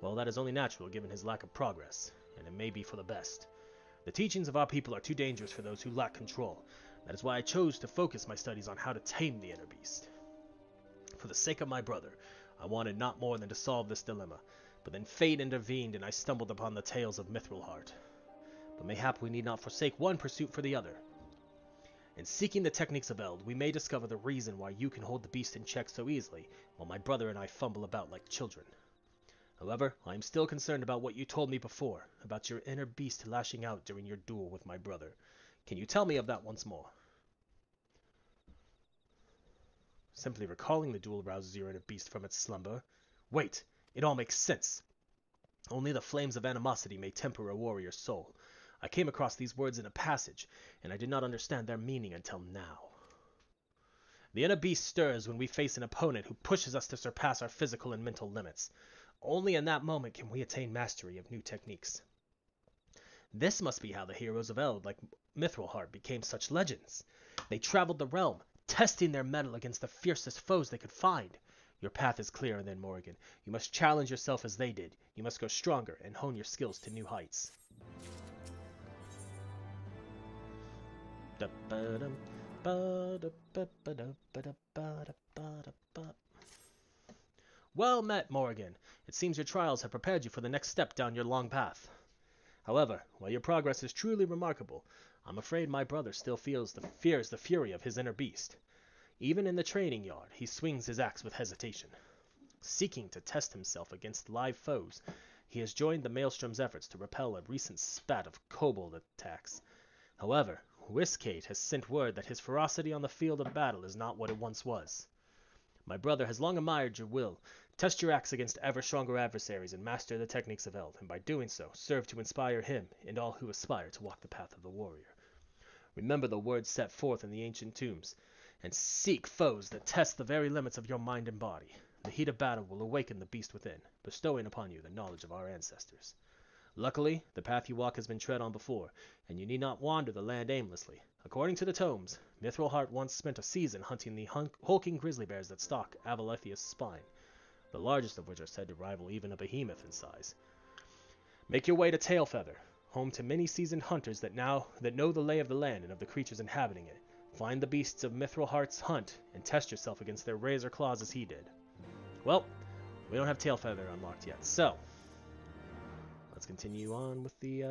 Well, that is only natural given his lack of progress, and it may be for the best. The teachings of our people are too dangerous for those who lack control. That is why I chose to focus my studies on how to tame the inner beast. For the sake of my brother, I wanted not more than to solve this dilemma, but then fate intervened and I stumbled upon the tales of Mithrilheart. But mayhap we need not forsake one pursuit for the other. In seeking the techniques of Eld, we may discover the reason why you can hold the beast in check so easily, while my brother and I fumble about like children. However, I am still concerned about what you told me before, about your inner beast lashing out during your duel with my brother. Can you tell me of that once more? Simply recalling the duel rouses your inner beast from its slumber. Wait, it all makes sense. Only the flames of animosity may temper a warrior's soul. I came across these words in a passage, and I did not understand their meaning until now. The inner beast stirs when we face an opponent who pushes us to surpass our physical and mental limits. Only in that moment can we attain mastery of new techniques. This must be how the heroes of Eld, like Mithrilheart, became such legends. They traveled the realm, testing their mettle against the fiercest foes they could find. Your path is clear, then, Morrighan. You must challenge yourself as they did. You must go stronger and hone your skills to new heights. Well met, Morrighan. It seems your trials have prepared you for the next step down your long path. However, while your progress is truly remarkable, I'm afraid my brother still fears the fury of his inner beast. Even in the training yard, he swings his axe with hesitation. Seeking to test himself against live foes, he has joined the Maelstrom's efforts to repel a recent spat of kobold attacks. However, Whiskate has sent word that his ferocity on the field of battle is not what it once was. My brother has long admired your will. Test your axe against ever stronger adversaries and master the techniques of Eld, and by doing so, serve to inspire him and all who aspire to walk the path of the warrior. Remember the words set forth in the ancient tombs, and seek foes that test the very limits of your mind and body. The heat of battle will awaken the beast within, bestowing upon you the knowledge of our ancestors. Luckily, the path you walk has been tread on before, and you need not wander the land aimlessly. According to the tomes, Mithrilheart once spent a season hunting the hulking grizzly bears that stalk Avalithia's spine, the largest of which are said to rival even a behemoth in size. Make your way to Tailfeather, home to many seasoned hunters that know the lay of the land and of the creatures inhabiting it. Find the beasts of Mithrilheart's hunt, and test yourself against their razor claws as he did. Well, we don't have Tailfeather unlocked yet, so let's continue on with the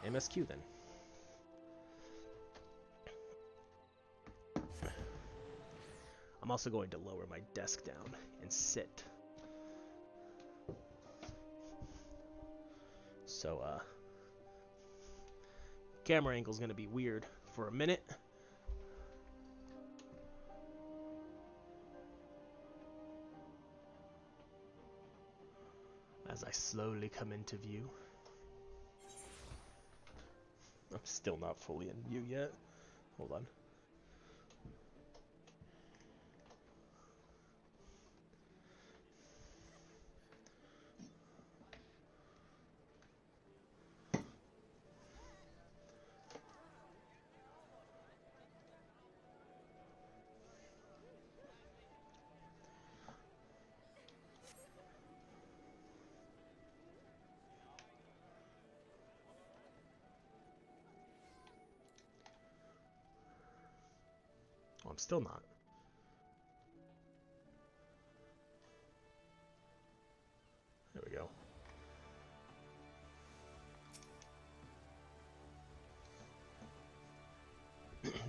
MSQ then. I'm also going to lower my desk down and sit. So, camera angle's gonna be weird for a minute. As I slowly come into view. I'm still not fully in view yet. Hold on. Oh, I'm still not. There we go.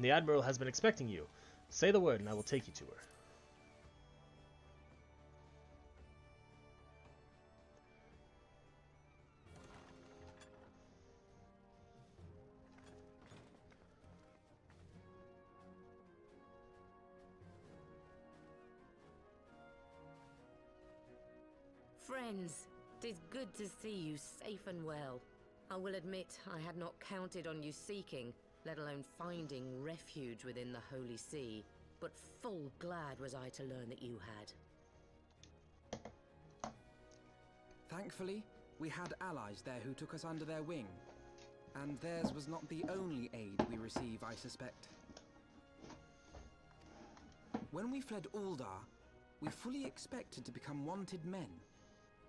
The Admiral has been expecting you. Say the word and I will take you to her. Friends, 'tis good to see you safe and well. I will admit I had not counted on you seeking, let alone finding refuge within the Holy See, but full glad was I to learn that you had. Thankfully, we had allies there who took us under their wing. And theirs was not the only aid we receive, I suspect. When we fled Uldar, we fully expected to become wanted men,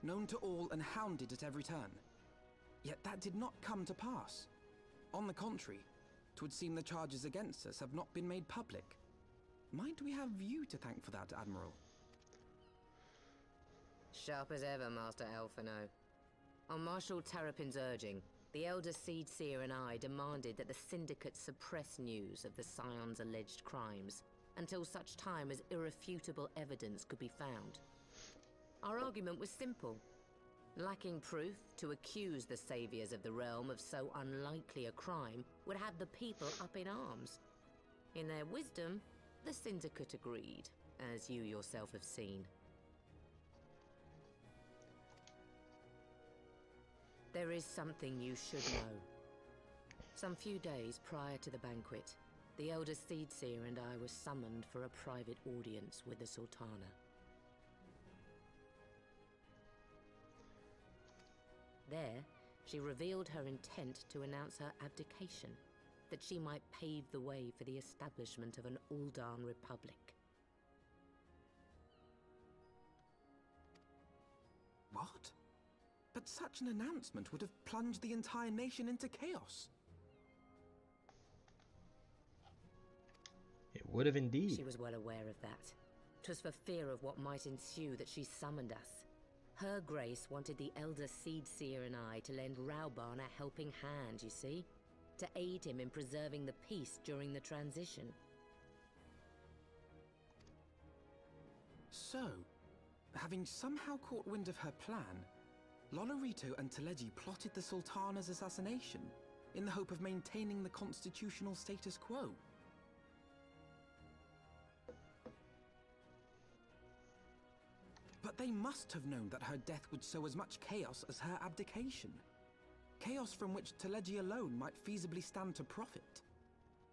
known to all and hounded at every turn. Yet that did not come to pass. On the contrary, 'twould seem the charges against us have not been made public. Might we have you to thank for that, Admiral? Sharp as ever, Master Alphinaud. On Marshal Terrapin's urging, the Elder Seed Seer and I demanded that the Syndicate suppress news of the Scion's alleged crimes until such time as irrefutable evidence could be found. Our argument was simple. Lacking proof, to accuse the saviors of the realm of so unlikely a crime would have the people up in arms. In their wisdom, the Syndicate agreed, as you yourself have seen. There is something you should know. Some few days prior to the banquet, the Elder Seedseer and I were summoned for a private audience with the Sultana. There, she revealed her intent to announce her abdication, that she might pave the way for the establishment of an Uldan Republic. What? But such an announcement would have plunged the entire nation into chaos. It would have indeed. She was well aware of that. 'Twas for fear of what might ensue that she summoned us. Her Grace wanted the Elder Seedseer and I to lend Rauban a helping hand, you see? To aid him in preserving the peace during the transition. So, having somehow caught wind of her plan, Lolorito and Teleji plotted the Sultana's assassination in the hope of maintaining the constitutional status quo. But they must have known that her death would sow as much chaos as her abdication. Chaos from which Teleji alone might feasibly stand to profit.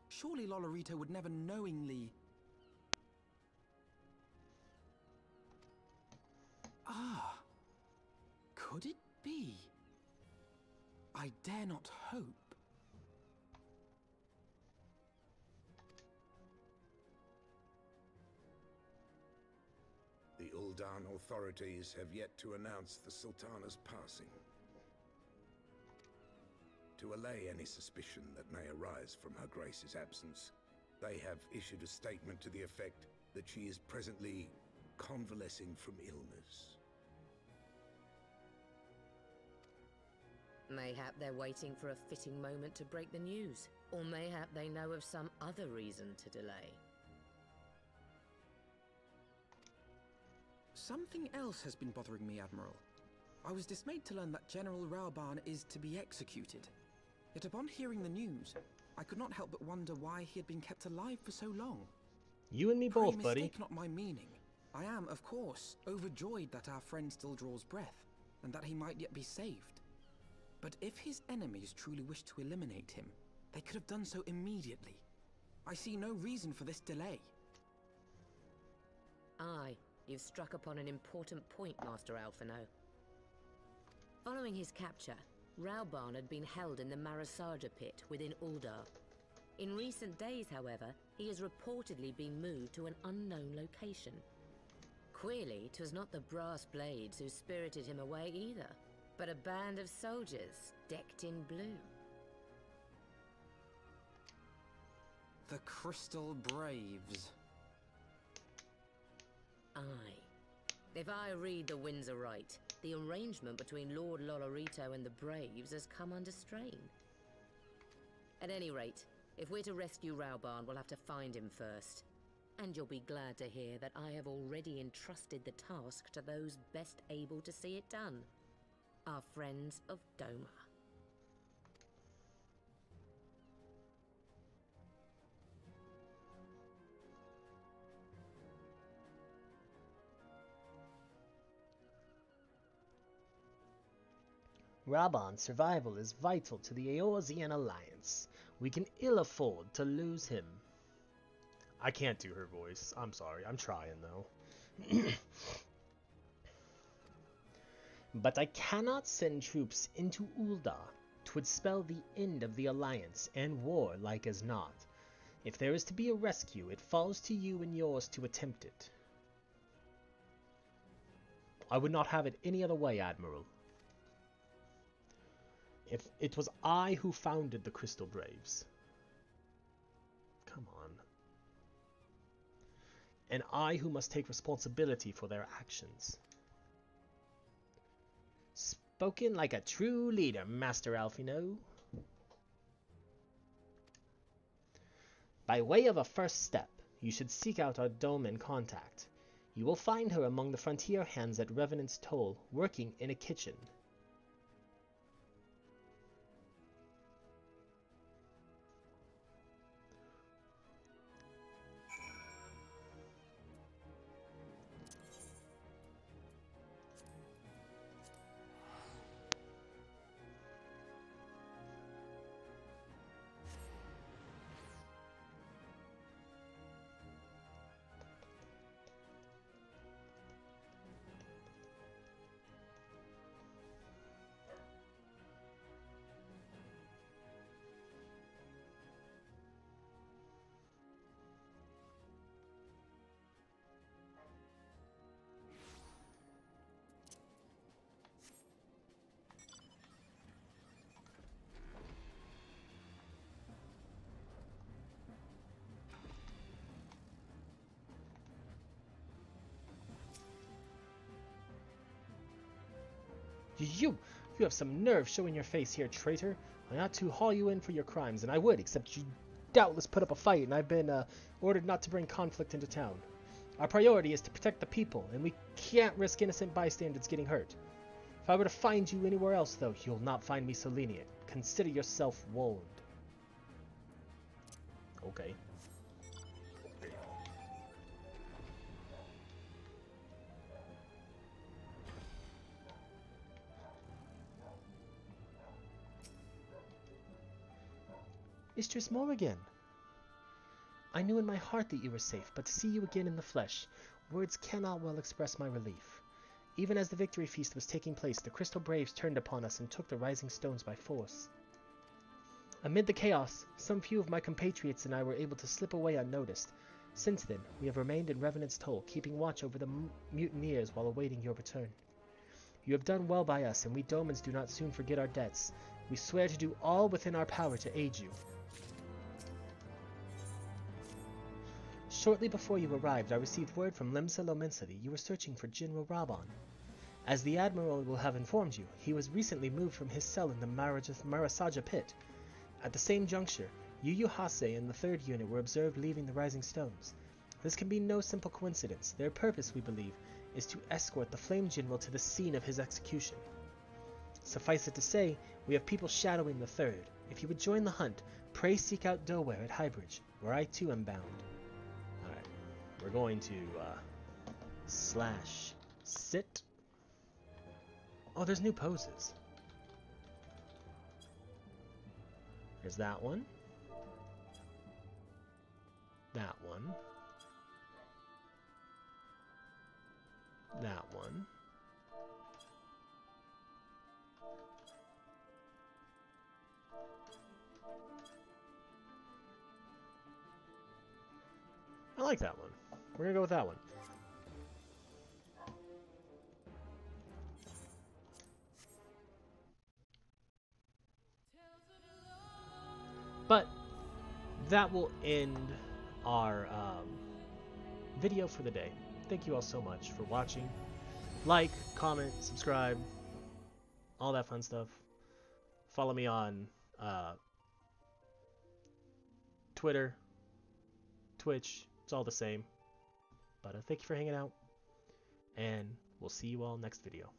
Surely Lolorito would never knowingly... Ah, could it be? I dare not hope. The Uldan authorities have yet to announce the Sultana's passing. To allay any suspicion that may arise from Her Grace's absence, they have issued a statement to the effect that she is presently convalescing from illness. Mayhap they're waiting for a fitting moment to break the news. Or mayhap they know of some other reason to delay. Something else has been bothering me, Admiral. I was dismayed to learn that General Rauban is to be executed. Yet upon hearing the news, I could not help but wonder why he had been kept alive for so long. You and me Pray both, buddy. mistake not my meaning. I am, of course, overjoyed that our friend still draws breath. and that he might yet be saved. But if his enemies truly wish to eliminate him, they could have done so immediately. I see no reason for this delay. Aye, you've struck upon an important point, Master Alphinaud. Following his capture, Raoban had been held in the Marasaja pit within Uldar. In recent days, however, he has reportedly been moved to an unknown location. Queerly, 'twas not the brass blades who spirited him away either, but a band of soldiers decked in blue. The Crystal Braves. Aye. If I read the winds aright, the arrangement between Lord Lolorito and the Braves has come under strain. At any rate, if we're to rescue Raoban, we'll have to find him first. And you'll be glad to hear that I have already entrusted the task to those best able to see it done. Our friends of Doma. Raoban's survival is vital to the Eorzean Alliance. We can ill afford to lose him. I can't do her voice. I'm sorry. I'm trying, though. But I cannot send troops into Uldar. 'Twould spell the end of the Alliance, and war like as not. If there is to be a rescue, it falls to you and yours to attempt it. I would not have it any other way, Admiral. If it was I who founded the Crystal Braves. Come on. And I who must take responsibility for their actions. Spoken like a true leader, Master Alphinaud. By way of a first step, you should seek out our Doman contact. You will find her among the frontier hands at Revenant's Toll, working in a kitchen. You have some nerve showing your face here, traitor. I ought to haul you in for your crimes, and I would, except you doubtless put up a fight, and I've been ordered not to bring conflict into town. Our priority is to protect the people, and we can't risk innocent bystanders getting hurt. If I were to find you anywhere else, though, you'll not find me so lenient. Consider yourself warned. Okay. Mistress Morrighan, I knew in my heart that you were safe, but to see you again in the flesh, words cannot well express my relief. Even as the victory feast was taking place, the Crystal Braves turned upon us and took the Rising Stones by force. Amid the chaos, some few of my compatriots and I were able to slip away unnoticed. Since then, we have remained in Revenant's Toll, keeping watch over the mutineers while awaiting your return. You have done well by us, and we Domans do not soon forget our debts. We swear to do all within our power to aid you. Shortly before you arrived, I received word from Lemsa Lomensa that you were searching for General Raoban. As the Admiral will have informed you, he was recently moved from his cell in the Marasaja pit. At the same juncture, Yu Hase and the 3rd Unit were observed leaving the Rising Stones. This can be no simple coincidence. Their purpose, we believe, is to escort the Flame General to the scene of his execution. Suffice it to say, we have people shadowing the 3rd. If you would join the hunt, pray seek out Doware at Highbridge, where I too am bound. We're going to /sit Oh, there's new poses. There's that one. That one. That one. I like that one. We're gonna go with that one. But that will end our video for the day. Thank you all so much for watching. Like, comment, subscribe, all that fun stuff. Follow me on Twitter, Twitch. It's all the same. But thank you for hanging out, and we'll see you all next video.